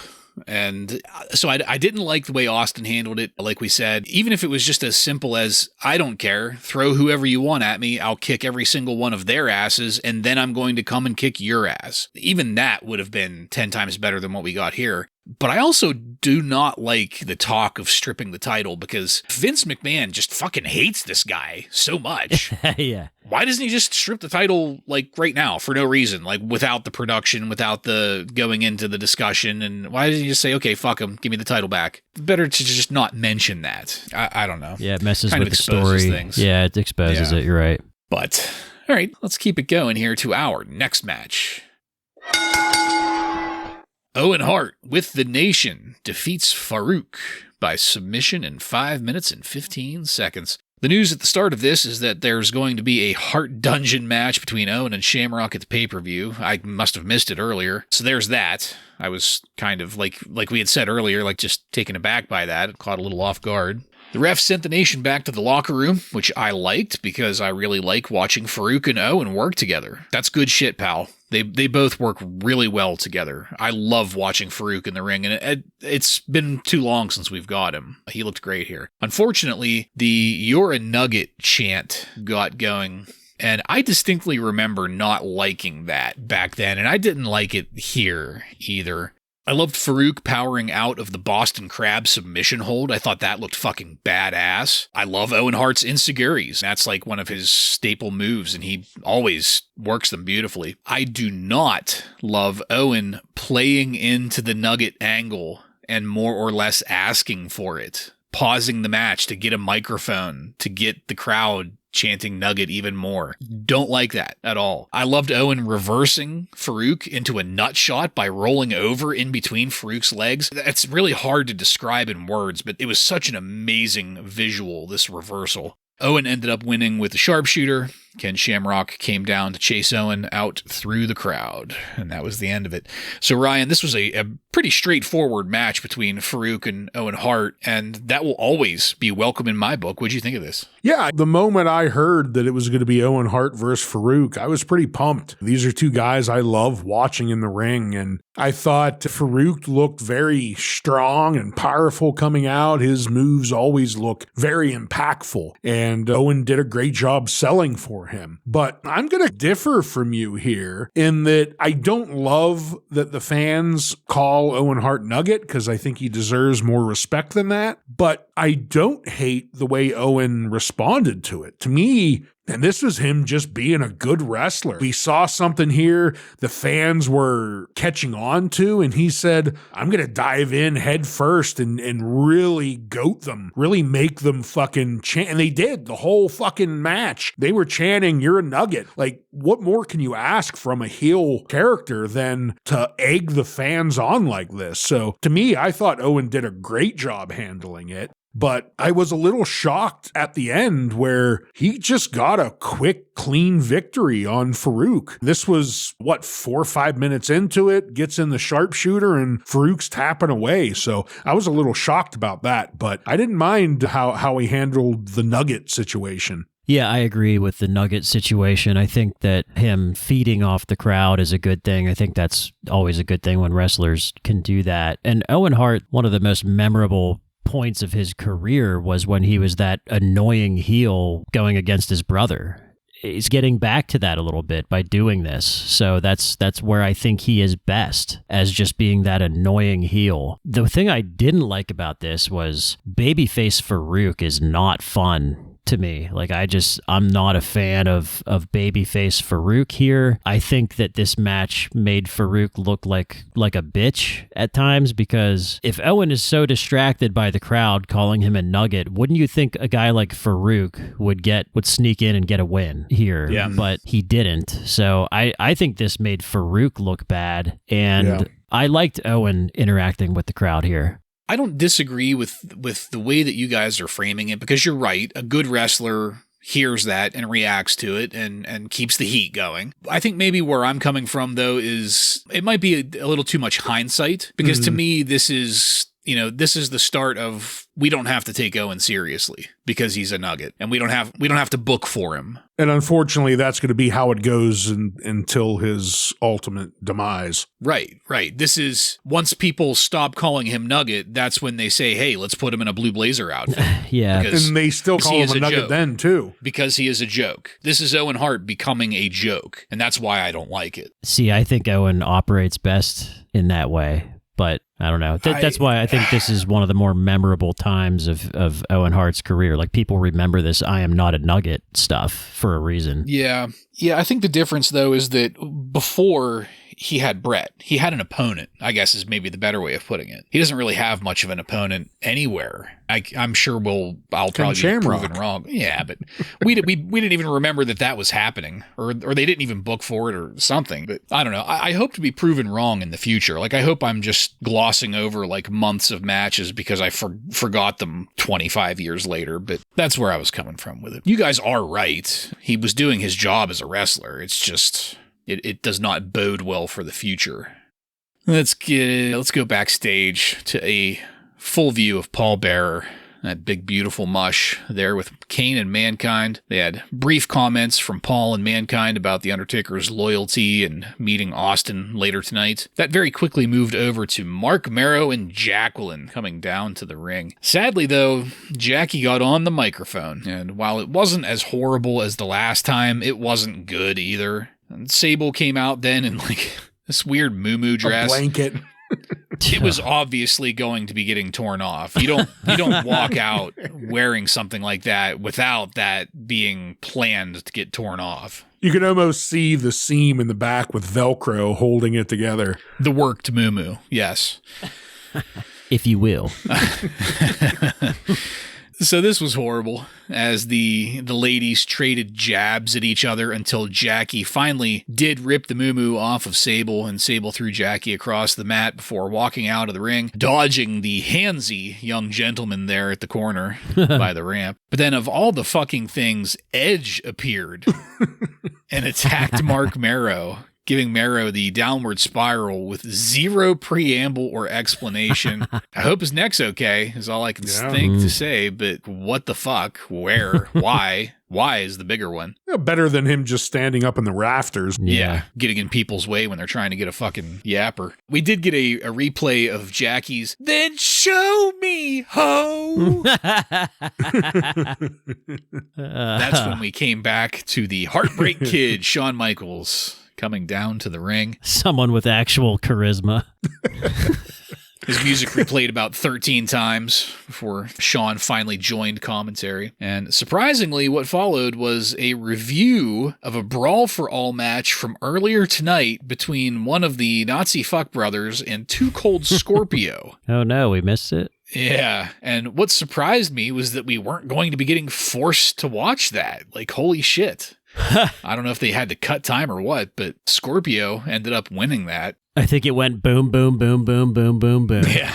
And so I didn't like the way Austin handled it. Like we said, even if it was just as simple as, I don't care, throw whoever you want at me, I'll kick every single one of their asses, and then I'm going to come and kick your ass. Even that would have been 10 times better than what we got here. But I also do not like the talk of stripping the title, because Vince McMahon just fucking hates this guy so much. Yeah. Why doesn't he just strip the title like right now for no reason, like without the production, without the going into the discussion? And why doesn't he just say, okay, fuck him, give me the title back? Better to just not mention that. I don't know. Yeah, it messes kind with of the story. Things. Yeah, it exposes it. You're right. But all right, let's keep it going here to our next match. Owen Hart with the Nation defeats Faarooq by submission in 5 minutes and 15 seconds. The news at the start of this is that there's going to be a Hart Dungeon match between Owen and Shamrock at the pay-per-view. I must have missed it earlier. So there's that. I was kind of, like we had said earlier, like just taken aback by that. Caught a little off guard. The ref sent the Nation back to the locker room, which I liked because I really like watching Faarooq and Owen work together. That's good shit, pal. They both work really well together. I love watching Faarooq in the ring, and it's been too long since we've got him. He looked great here. Unfortunately, the "You're a Nugget" chant got going, and I distinctly remember not liking that back then, and I didn't like it here either. I loved Faarooq powering out of the Boston Crab submission hold. I thought that looked fucking badass. I love Owen Hart's insecurities. That's like one of his staple moves, and he always works them beautifully. I do not love Owen playing into the Nugget angle and more or less asking for it. Pausing the match to get a microphone, to get the crowd chanting Nugget even more. Don't like that at all. I loved Owen reversing Faarooq into a nut shot by rolling over in between Faarooq's legs. That's really hard to describe in words, but it was such an amazing visual, this reversal. Owen ended up winning with the sharpshooter. Ken Shamrock came down to chase Owen out through the crowd, and that was the end of it. So, Ryan, this was a pretty straightforward match between Faarooq and Owen Hart, and that will always be welcome in my book. What'd you think of this? Yeah, the moment I heard that it was going to be Owen Hart versus Faarooq, I was pretty pumped. These are two guys I love watching in the ring, and I thought Faarooq looked very strong and powerful coming out. His moves always look very impactful, and Owen did a great job selling for him. But I'm going to differ from you here in that I don't love that the fans call Owen Hart Nugget, because I think he deserves more respect than that. But I don't hate the way Owen responded to it. To me, and this was him just being a good wrestler. We saw something here the fans were catching on to, and he said, I'm going to dive in head first and really goat them, really make them fucking chant. And they did the whole fucking match. They were chanting, "You're a Nugget." Like, what more can you ask from a heel character than to egg the fans on like this? So to me, I thought Owen did a great job handling it. But I was a little shocked at the end where he just got a quick, clean victory on Faarooq. This was, 4 or 5 minutes into it, gets in the sharpshooter, and Faarooq's tapping away. So I was a little shocked about that, but I didn't mind how he handled the Nugget situation. Yeah, I agree with the Nugget situation. I think that him feeding off the crowd is a good thing. I think that's always a good thing when wrestlers can do that. And Owen Hart, one of the most memorable points of his career was when he was that annoying heel going against his brother. He's getting back to that a little bit by doing this. So that's where I think he is best, as just being that annoying heel. The thing I didn't like about this was babyface Faarooq is not fun to me. Like, I'm not a fan of babyface Faarooq here. I think that this match made Faarooq look like a bitch at times, because if Owen is so distracted by the crowd calling him a nugget, wouldn't you think a guy like Faarooq would sneak in and get a win here? Yeah. But he didn't. So I think this made Faarooq look bad, and I liked Owen interacting with the crowd here. I don't disagree with the way that you guys are framing it, because you're right. A good wrestler hears that and reacts to it and keeps the heat going. I think maybe where I'm coming from, though, is it might be a little too much hindsight, because to me, this is this is the start of, we don't have to take Owen seriously because he's a nugget, and we don't have to book for him. And unfortunately, that's going to be how it goes until his ultimate demise. Right. This is, once people stop calling him Nugget, that's when they say, hey, let's put him in a blue blazer outfit. Yeah. And they still call him a nugget joke. then, too. Because he is a joke. This is Owen Hart becoming a joke, and that's why I don't like it. See, I think Owen operates best in that way. But I don't know. That's why I think this is one of the more memorable times of Owen Hart's career. Like, people remember this I am not a nugget stuff for a reason. Yeah. I think the difference, though, is that before he had Brett, he had an opponent, I guess is maybe the better way of putting it. He doesn't really have much of an opponent anywhere. I'm sure I'll probably be proven wrong. Yeah, but we didn't even remember that was happening, or they didn't even book for it or something. But I don't know. I hope to be proven wrong in the future. Like, I hope I'm just glossing over like months of matches because I forgot them 25 years later. But that's where I was coming from with it. You guys are right. He was doing his job as a wrestler. It's just it does not bode well for the future. Let's go backstage to a full view of Paul Bearer, that big beautiful mush there with Kane and Mankind. They had brief comments from Paul and Mankind about the Undertaker's loyalty and meeting Austin later tonight. That very quickly moved over to Mark Marrow and Jacqueline coming down to the ring. Sadly, though, Jackie got on the microphone, and while it wasn't as horrible as the last time, it wasn't good either. And Sable came out then in like this weird mumu dress. A blanket. It was obviously going to be getting torn off. You don't walk out wearing something like that without that being planned to get torn off. You can almost see the seam in the back with Velcro holding it together. The worked muumuu, yes. If you will. So this was horrible, as the ladies traded jabs at each other until Jackie finally did rip the muumuu off of Sable, and Sable threw Jackie across the mat before walking out of the ring, dodging the handsy young gentleman there at the corner by the ramp. But then of all the fucking things, Edge appeared and attacked Mark Marrow, giving Marrow the downward spiral with zero preamble or explanation. I hope his neck's okay, is all I can think to say, but what the fuck? Where? Why? Why is the bigger one? Yeah, better than him just standing up in the rafters. Yeah, getting in people's way when they're trying to get a fucking yapper. We did get a replay of Jackie's, "Then show me, ho!" That's when we came back to the Heartbreak Kid, Shawn Michaels, coming down to the ring. Someone with actual charisma. His music replayed about 13 times before Shawn finally joined commentary. And surprisingly, what followed was a review of a Brawl for All match from earlier tonight between one of the Nazi fuck brothers and Too Cold Scorpio. Oh no, we missed it. Yeah, and what surprised me was that we weren't going to be getting forced to watch that. Like, holy shit. I don't know if they had to cut time or what, but Scorpio ended up winning that. I think it went boom, boom, boom, boom, boom, boom, boom. Yeah.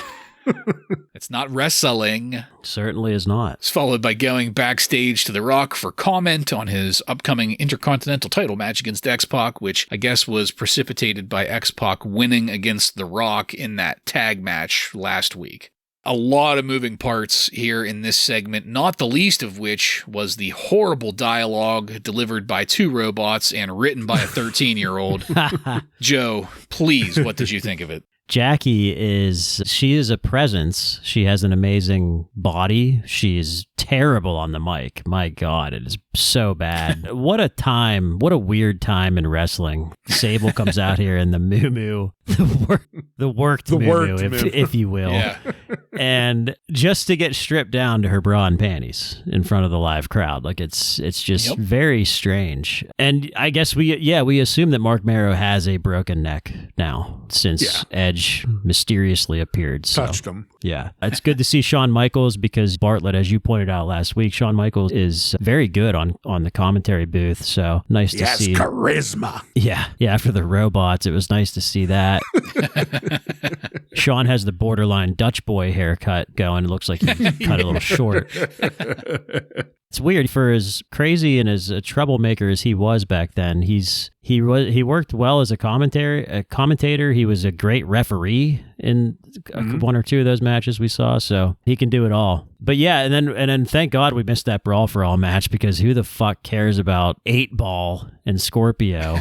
It's not wrestling. Certainly is not. It's followed by going backstage to The Rock for comment on his upcoming Intercontinental Title match against X-Pac, which I guess was precipitated by X-Pac winning against The Rock in that tag match last week. A lot of moving parts here in this segment, not the least of which was the horrible dialogue delivered by two robots and written by a 13-year-old. Joe, please, what did you think of it? Jackie she is a presence. She has an amazing body. She is terrible on the mic. My God, it is so bad. What a weird time in wrestling. Sable comes out here in the muumuu, the worked muumuu, if you will. Yeah. And just to get stripped down to her bra and panties in front of the live crowd. Like, it's just very strange. And I guess we assume that Mark Marrow has a broken neck now since Edge mysteriously appeared. So, touched him. Yeah. It's good to see Shawn Michaels, because Bartlett, as you pointed out last week, Shawn Michaels is very good on the commentary booth. So nice to see. Yes, charisma. Yeah. Yeah. After the robots, it was nice to see that. Shawn has the borderline Dutch boy haircut going. It looks like he cut a little short. It's weird for as crazy and as a troublemaker as he was back then. He worked well as a commentator. He was a great referee in one or two of those matches we saw, so he can do it all. But yeah, and then thank God we missed that Brawl for All match, because who the fuck cares about 8-Ball and Scorpio?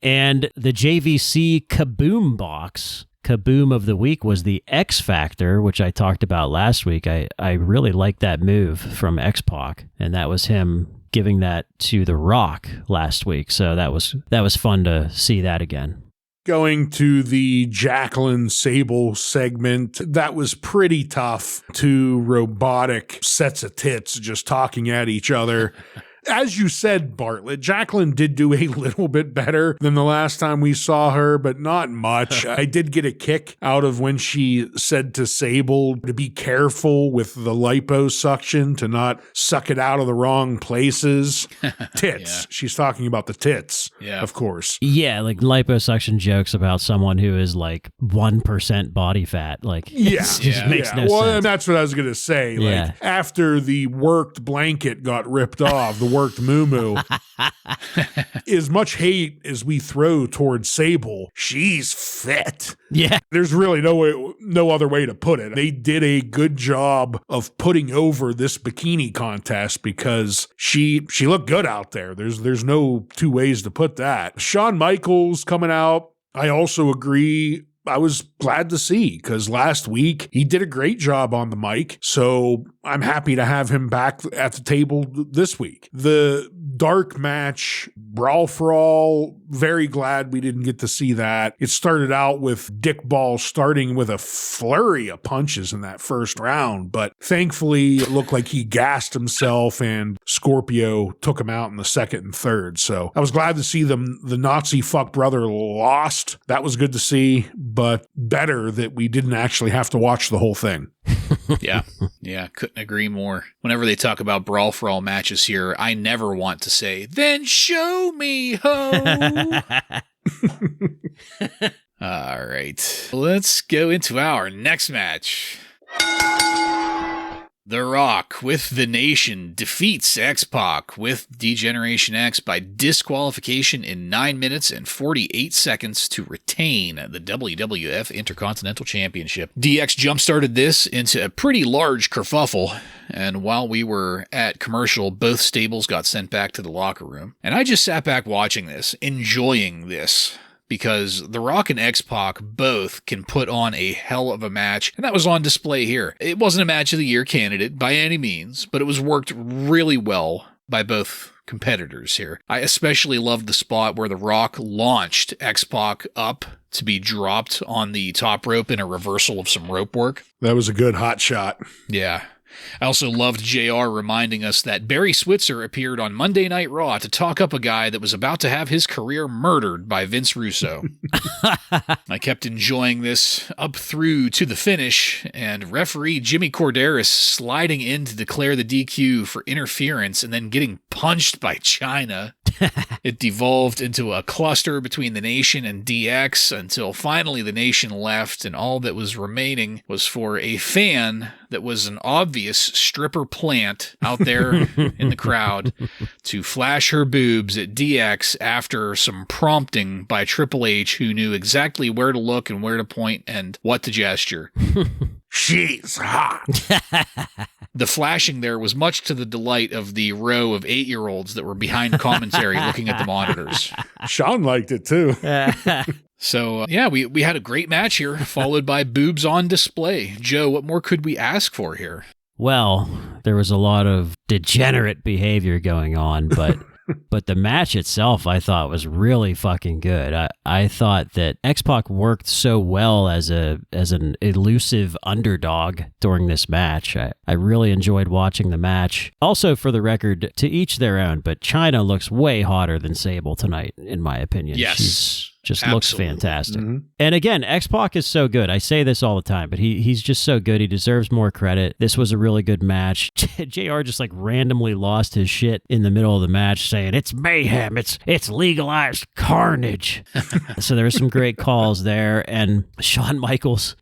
And the JVC Kaboom box. Kaboom of the week was the X Factor, which I talked about last week. I really liked that move from X-Pac, and that was him giving that to The Rock last week. So that was fun to see that again. Going to the Jacqueline Sable segment, that was pretty tough. Two robotic sets of tits just talking at each other. As you said, Bartlett, Jacqueline did do a little bit better than the last time we saw her, but not much. I did get a kick out of when she said to Sable to be careful with the liposuction, to not suck it out of the wrong places. Tits. Yeah. She's talking about the tits, of course. Yeah, like liposuction jokes about someone who is like 1% body fat. Like, makes no sense. Well, and that's what I was going to say. Like, after the worked blanket got ripped off, the worked mumu. As much hate as we throw towards Sable, she's fit. Yeah. There's really no other way to put it. They did a good job of putting over this bikini contest because she looked good out there. There's no two ways to put that. Shawn Michaels coming out, I also agree. I was glad to see, because last week he did a great job on the mic, so I'm happy to have him back at the table this week. The dark match, Brawl for All, very glad we didn't get to see that. It started out with Dick Ball starting with a flurry of punches in that first round, but thankfully it looked like he gassed himself and Scorpio took him out in the second and third. So I was glad to see the Nazi fuck brother lost. That was good to see, but better that we didn't actually have to watch the whole thing. Yeah, couldn't agree more. Whenever they talk about Brawl for All matches here, I never want to say, then show me, ho! All right, let's go into our next match. The Rock with the Nation defeats X-Pac with D-Generation X by disqualification in 9 minutes and 48 seconds to retain the WWF Intercontinental Championship. DX jump-started this into a pretty large kerfuffle, and while we were at commercial, both stables got sent back to the locker room. And I just sat back watching this, enjoying this, because The Rock and X-Pac both can put on a hell of a match, and that was on display here. It wasn't a Match of the Year candidate by any means, but it was worked really well by both competitors here. I especially loved the spot where The Rock launched X-Pac up to be dropped on the top rope in a reversal of some rope work. That was a good hot shot. Yeah. I also loved JR reminding us that Barry Switzer appeared on Monday Night Raw to talk up a guy that was about to have his career murdered by Vince Russo. I kept enjoying this up through to the finish, and referee Jimmy Corderas sliding in to declare the DQ for interference and then getting punched by Chyna. It devolved into a cluster between the Nation and DX until finally the Nation left, and all that was remaining was for a fan that was an obvious stripper plant out there in the crowd to flash her boobs at DX after some prompting by Triple H, who knew exactly where to look and where to point and what to gesture. She's hot. The flashing there was much to the delight of the row of 8-year-olds that were behind commentary looking at the monitors. Sean liked it too. So, we had a great match here, followed by boobs on display. Joe, what more could we ask for here? Well, there was a lot of degenerate behavior going on, but but the match itself I thought was really fucking good. I thought that X-Pac worked so well as an elusive underdog during this match. I really enjoyed watching the match. Also, for the record, to each their own, but Chyna looks way hotter than Sable tonight, in my opinion. Yes. Just Absolutely. looks fantastic. And again, X-Pac is so good. I say this all the time, but he's just so good. He deserves more credit. This was a really good match. JR just like randomly lost his shit in the middle of the match saying, it's mayhem. It's legalized carnage. So there were some great calls there. And Shawn Michaels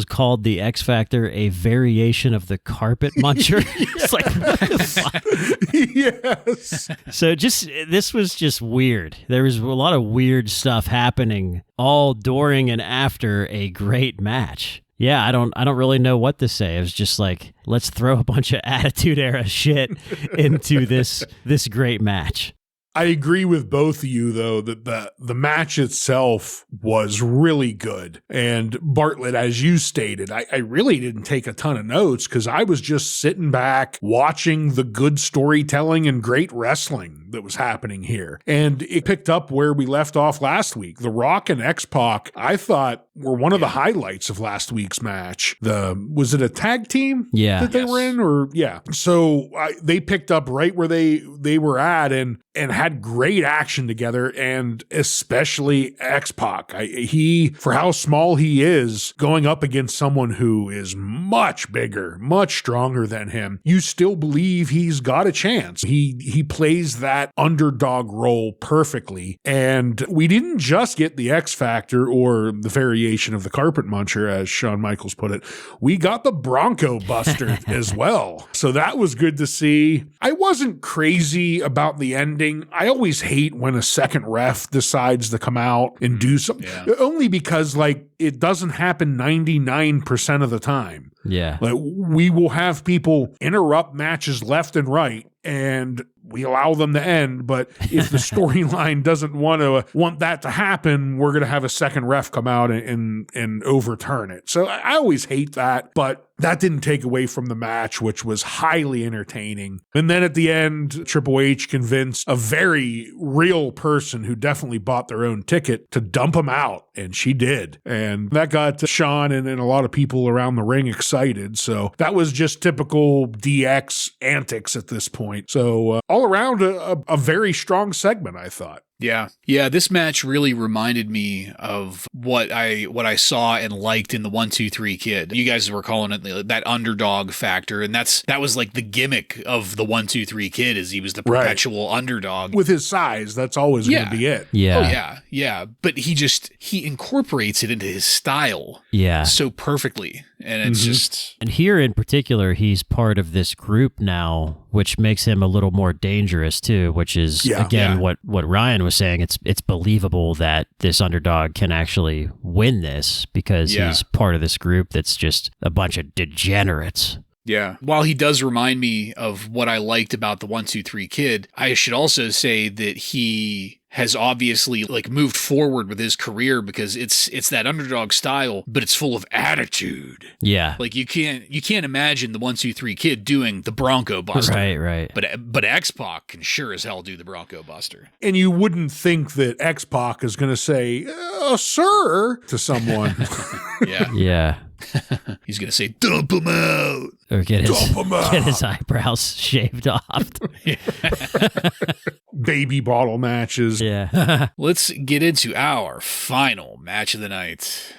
called the X Factor a variation of the carpet muncher. It's like, what the fuck? Yes. So this was just weird. There was a lot of weird stuff happening all during and after a great match. Yeah, I don't really know what to say. It was just like, let's throw a bunch of Attitude Era shit into this great match. I agree with both of you, though, that the match itself was really good. And Bartlett, as you stated, I really didn't take a ton of notes because I was just sitting back watching the good storytelling and great wrestling that was happening here. And it picked up where we left off last week. The Rock and X-Pac, I thought, were one of the highlights of last week's match. Was it a tag team that they were in? Or yeah. So they picked up right where they were at and had great action together, and especially X-Pac. He, for how small he is, going up against someone who is much bigger, much stronger than him, you still believe he's got a chance. He plays that underdog role perfectly, and we didn't just get the X Factor or the variation of the carpet muncher, as Shawn Michaels put it. We got the Bronco Buster as well. So that was good to see. I wasn't crazy about the ending. I always hate when a second ref decides to come out and do something, only because like it doesn't happen 99% of the time. Yeah. Like we will have people interrupt matches left and right, and we allow them to end. But if the storyline doesn't want that to happen, we're going to have a second ref come out and overturn it. So I always hate that, but that didn't take away from the match, which was highly entertaining. And then at the end, Triple H convinced a very real person who definitely bought their own ticket to dump him out, and she did. And that got Shawn and a lot of people around the ring excited. So that was just typical DX antics at this point. So all around a very strong segment, I thought. Yeah. This match really reminded me of what I saw and liked in the 1-2-3 Kid. You guys were calling it that underdog factor, and that was like the gimmick of the 1-2-3 Kid, is he was the perpetual underdog. With his size, that's always going to be it. Yeah. Oh yeah. But he incorporates it into his style. Yeah. So perfectly. And it's just... And here in particular, he's part of this group now, which makes him a little more dangerous too, which is, what Ryan was saying. It's believable that this underdog can actually win this because he's part of this group that's just a bunch of degenerates. Yeah. While he does remind me of what I liked about the 1-2-3 Kid, I should also say that he has obviously like moved forward with his career because it's that underdog style, but it's full of attitude. Yeah. Like you can't imagine the 1-2-3 Kid doing the Bronco Buster. Right. But X-Pac can sure as hell do the Bronco Buster. And you wouldn't think that X-Pac is going to say, sir, to someone. Yeah. He's going to say, dump him out. Or get his eyebrows shaved off. Baby bottle matches. Yeah. Let's get into our final match of the night.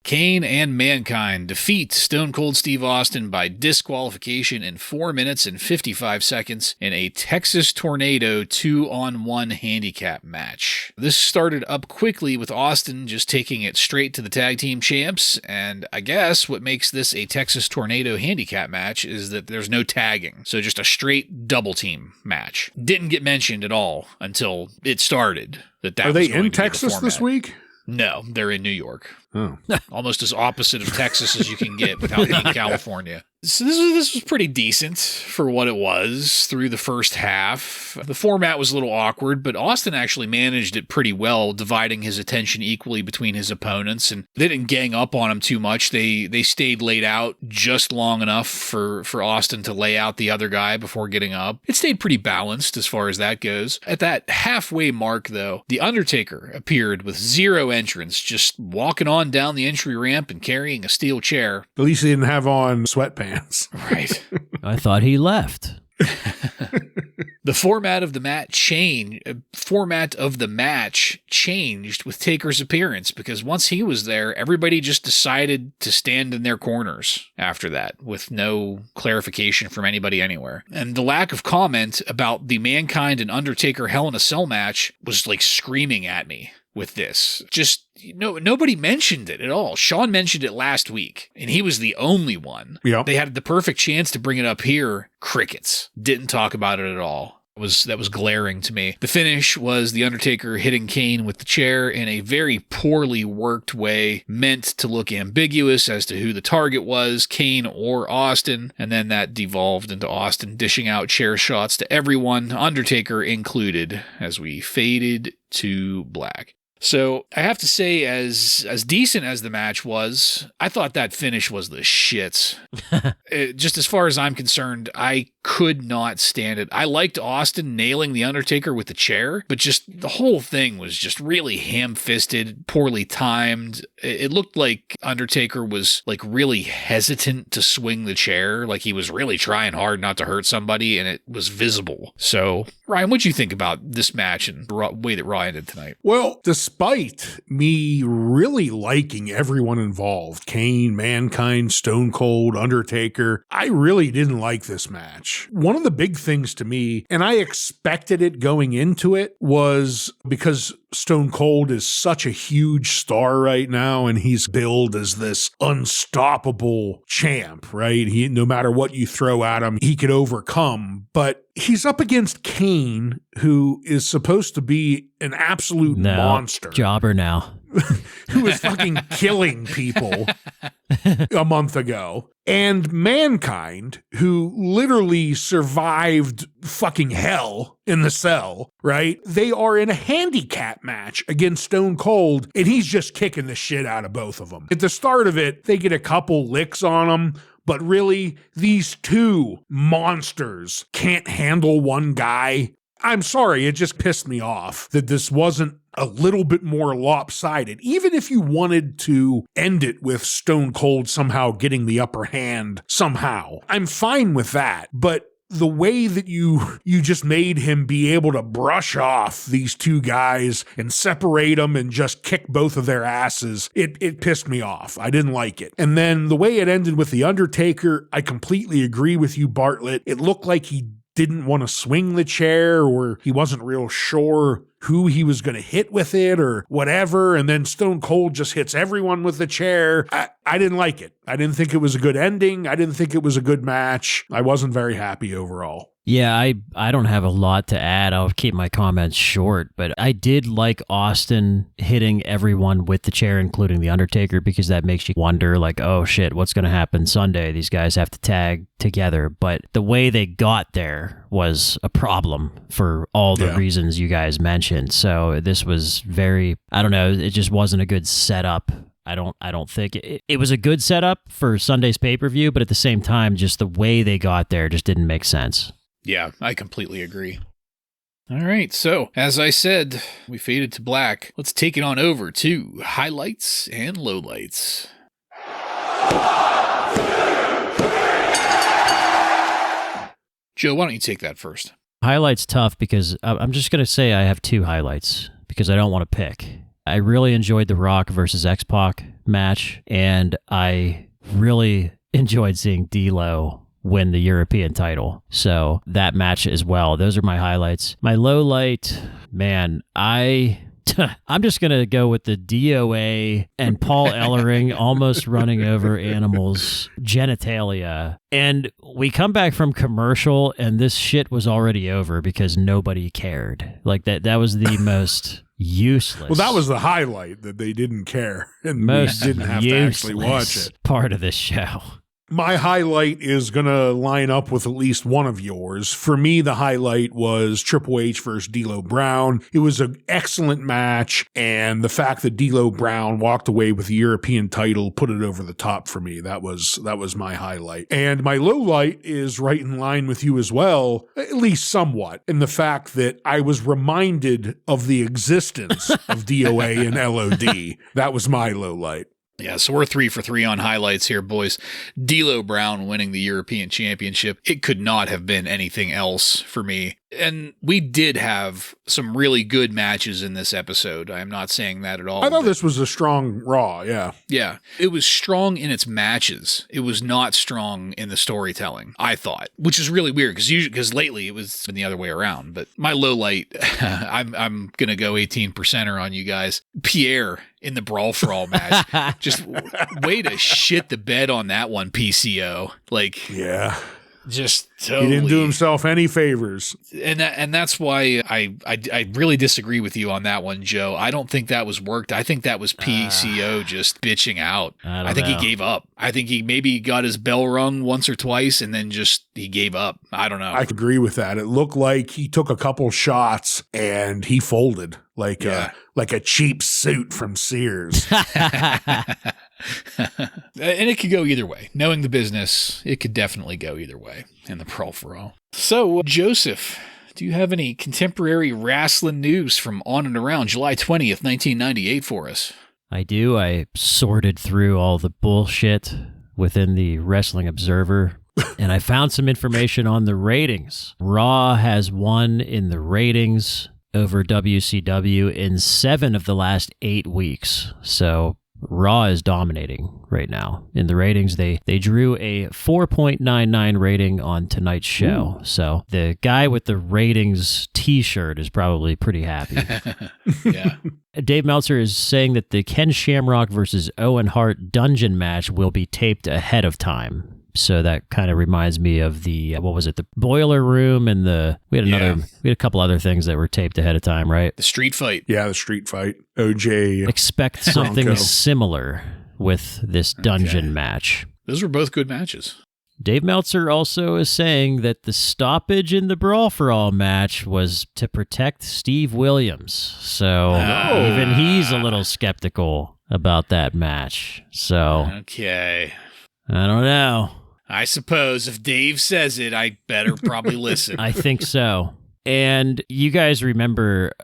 Kane and Mankind defeat Stone Cold Steve Austin by disqualification in 4 minutes and 55 seconds in a Texas Tornado 2-on-1 handicap match. This started up quickly with Austin just taking it straight to the tag team champs, and I guess what makes this a Texas Tornado handicap match is that there's no tagging, so just a straight double team match. Didn't get mentioned at all until it started. Are they in Texas this week? No, they're in New York. Oh. Almost as opposite of Texas as you can get without being California. So this was pretty decent for what it was through the first half. The format was a little awkward, but Austin actually managed it pretty well, dividing his attention equally between his opponents, and they didn't gang up on him too much. They stayed laid out just long enough for Austin to lay out the other guy before getting up. It stayed pretty balanced as far as that goes. At that halfway mark, though, The Undertaker appeared with zero entrance, just walking on down the entry ramp and carrying a steel chair. At least he didn't have on sweatpants. Right. I thought he left. The format of the match changed with Taker's appearance, because once he was there, everybody just decided to stand in their corners after that with no clarification from anybody anywhere. And the lack of comment about the Mankind and Undertaker Hell in a Cell match was like screaming at me with this. Just, nobody mentioned it at all. Sean mentioned it last week, and he was the only one. Yep. They had the perfect chance to bring it up here. Crickets. Didn't talk about it at all. That was glaring to me. The finish was The Undertaker hitting Kane with the chair in a very poorly worked way, meant to look ambiguous as to who the target was, Kane or Austin, and then that devolved into Austin dishing out chair shots to everyone, Undertaker included, as we faded to black. So I have to say, as decent as the match was, I thought that finish was the shits. Just as far as I'm concerned, I could not stand it. I liked Austin nailing The Undertaker with the chair, but just the whole thing was just really ham-fisted, poorly timed. It looked like Undertaker was like really hesitant to swing the chair, like he was really trying hard not to hurt somebody, and it was visible. So, Ryan, what'd you think about this match and the way that Raw ended tonight? Well, despite me really liking everyone involved, Kane, Mankind, Stone Cold, Undertaker, I really didn't like this match. One of the big things to me, and I expected it going into it, was because Stone Cold is such a huge star right now, and he's billed as this unstoppable champ, right? No matter what you throw at him, he could overcome. But he's up against Kane, who is supposed to be an absolute monster. Jobber now. Who was fucking killing people a month ago. And Mankind, who literally survived fucking hell in the cell, right? They are in a handicap match against Stone Cold, and he's just kicking the shit out of both of them. At the start of it, they get a couple licks on him, but really, these two monsters can't handle one guy. I'm sorry, it just pissed me off that this wasn't a little bit more lopsided. Even if you wanted to end it with Stone Cold somehow getting the upper hand somehow, I'm fine with that. But the way that you just made him be able to brush off these two guys and separate them and just kick both of their asses, it pissed me off. I didn't like it. And then the way it ended with The Undertaker, I completely agree with you, Bartlett. It looked like he didn't want to swing the chair, or he wasn't real sure who he was going to hit with it or whatever. And then Stone Cold just hits everyone with the chair. I didn't like it. I didn't think it was a good ending. I didn't think it was a good match. I wasn't very happy overall. Yeah, I don't have a lot to add. I'll keep my comments short, but I did like Austin hitting everyone with the chair, including The Undertaker, because that makes you wonder, like, oh shit, what's going to happen Sunday? These guys have to tag together. But the way they got there was a problem for all the reasons you guys mentioned. So this was very, I don't know, it just wasn't a good setup. I don't think it was a good setup for Sunday's pay-per-view, but at the same time, just the way they got there just didn't make sense. Yeah, I completely agree. All right, so as I said, we faded to black. Let's take it on over to highlights and lowlights. Joe, why don't you take that first? Highlights tough because I'm just going to say I have two highlights because I don't want to pick. I really enjoyed the Rock versus X-Pac match, and I really enjoyed seeing D'Lo win the European title. So that match as well. Those are my highlights. My low light, man, I'm just going to go with the DOA and Paul Ellering almost running over animals' genitalia. And we come back from commercial and this shit was already over because nobody cared. Like that was the most useless. Well, that was the highlight, that they didn't care and most we didn't have to actually watch it. Part of this show. My highlight is going to line up with at least one of yours. For me, the highlight was Triple H versus D'Lo Brown. It was an excellent match, and the fact that D'Lo Brown walked away with the European title put it over the top for me. That was my highlight. And my low light is right in line with you as well, at least somewhat, in the fact that I was reminded of the existence of DOA and LOD. That was my low light. Yeah, so we're 3 for 3 on highlights here, boys. D'Lo Brown winning the European Championship. It could not have been anything else for me. And we did have some really good matches in this episode. I am not saying that at all. I thought this was a strong Raw, yeah. Yeah. It was strong in its matches. It was not strong in the storytelling, I thought, which is really weird because lately it was been the other way around. But my low light, I'm going to go 18%er on you guys. Pierre in the Brawl for All match. Just way to shit the bed on that one, PCO. Like, yeah. Just totally. He didn't do himself any favors. And that's why I really disagree with you on that one, Joe. I don't think that was worked. I think that was PCO just bitching out. I think he gave up. I think he maybe got his bell rung once or twice and then just he gave up. I don't know. I agree with that. It looked like he took a couple shots and he folded like a cheap suit from Sears. And it could go either way. Knowing the business, it could definitely go either way in the Brawl for All. So, Joseph, do you have any contemporary wrestling news from on and around July 20th, 1998 for us? I do. I sorted through all the bullshit within the Wrestling Observer, and I found some information on the ratings. Raw has won in the ratings over WCW in 7 of the last 8 weeks. So Raw is dominating right now in the ratings. They drew a 4.99 rating on tonight's show. Ooh. So the guy with the ratings t-shirt is probably pretty happy. Yeah. Dave Meltzer is saying that the Ken Shamrock versus Owen Hart dungeon match will be taped ahead of time. So that kind of reminds me of the, the Boiler Room and we had a couple other things that were taped ahead of time, right? The street fight. Yeah, the street fight. OJ. Expect something similar with this dungeon match. Those were both good matches. Dave Meltzer also is saying that the stoppage in the Brawl for All match was to protect Steve Williams. So even he's a little skeptical about that match. So okay. I don't know. I suppose if Dave says it, I better probably listen. I think so. And you guys remember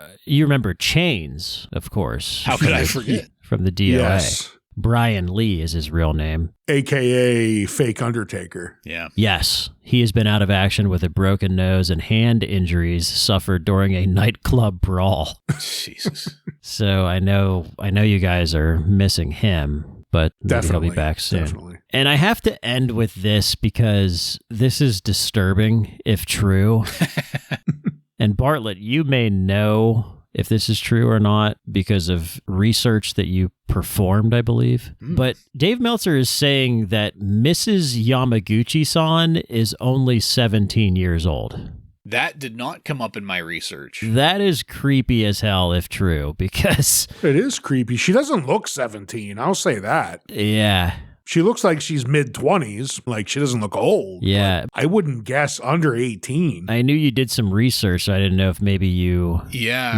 Chains, of course. How could I forget? From the DOA. Yes. Brian Lee is his real name. AKA Fake Undertaker. Yeah. Yes. He has been out of action with a broken nose and hand injuries suffered during a nightclub brawl. Jesus. So I know you guys are missing him. But maybe he'll be back soon. Definitely. And I have to end with this because this is disturbing, if true. And Bartlett, you may know if this is true or not because of research that you performed, I believe. But Dave Meltzer is saying that Mrs. Yamaguchi-san is only 17 years old. That did not come up in my research. That is creepy as hell if true, because... It is creepy. She doesn't look 17, I'll say that. Yeah. She looks like she's mid-20s, like she doesn't look old. Yeah. I wouldn't guess under 18. I knew you did some research, so I didn't know if maybe you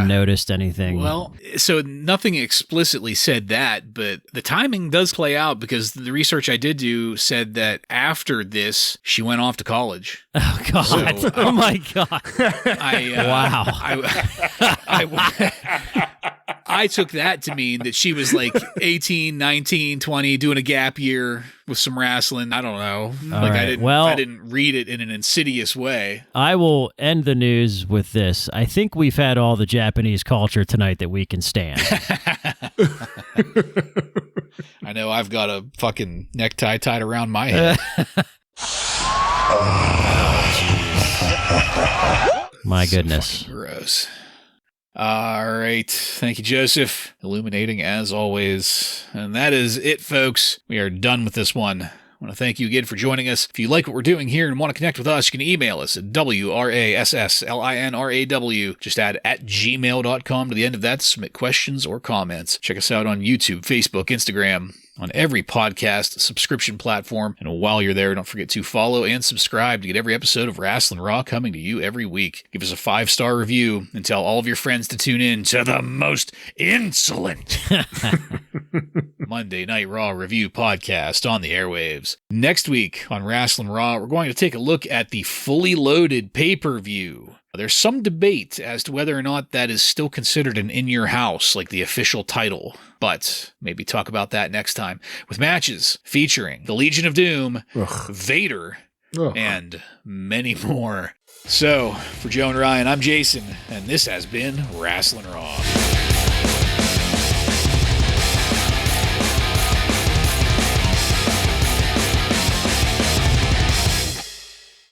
noticed anything. Well, so nothing explicitly said that, but the timing does play out because the research I did do said that after this, she went off to college. Oh, God. So, oh, my God. Wow. I took that to mean that she was like 18, 19, 20, doing a gap year with some wrestling. I don't know. I didn't read it in an insidious way. I will end the news with this. I think we've had all the Japanese culture tonight that we can stand. I know I've got a fucking necktie tied around my head. My goodness. So gross. All right. Thank you, Joseph. Illuminating as always. And that is it, folks. We are done with this one. I want to thank you again for joining us. If you like what we're doing here and want to connect with us, you can email us at WRASSLINRAW. Just add @gmail.com to the end of that to submit questions or comments. Check us out on YouTube, Facebook, Instagram, on every podcast subscription platform. And while you're there, don't forget to follow and subscribe to get every episode of Wrasslin Raw coming to you every week. Give us a 5-star review and tell all of your friends to tune in to the most insolent Monday Night Raw review podcast on the airwaves. Next week on Wrasslin Raw, we're going to take a look at the fully loaded pay-per-view. There's some debate as to whether or not that is still considered an in your house, like the official title, but maybe talk about that next time, with matches featuring the Legion of Doom, Vader, and many more. So, for Joe and Ryan, I'm Jason, and this has been Wrasslin Raw.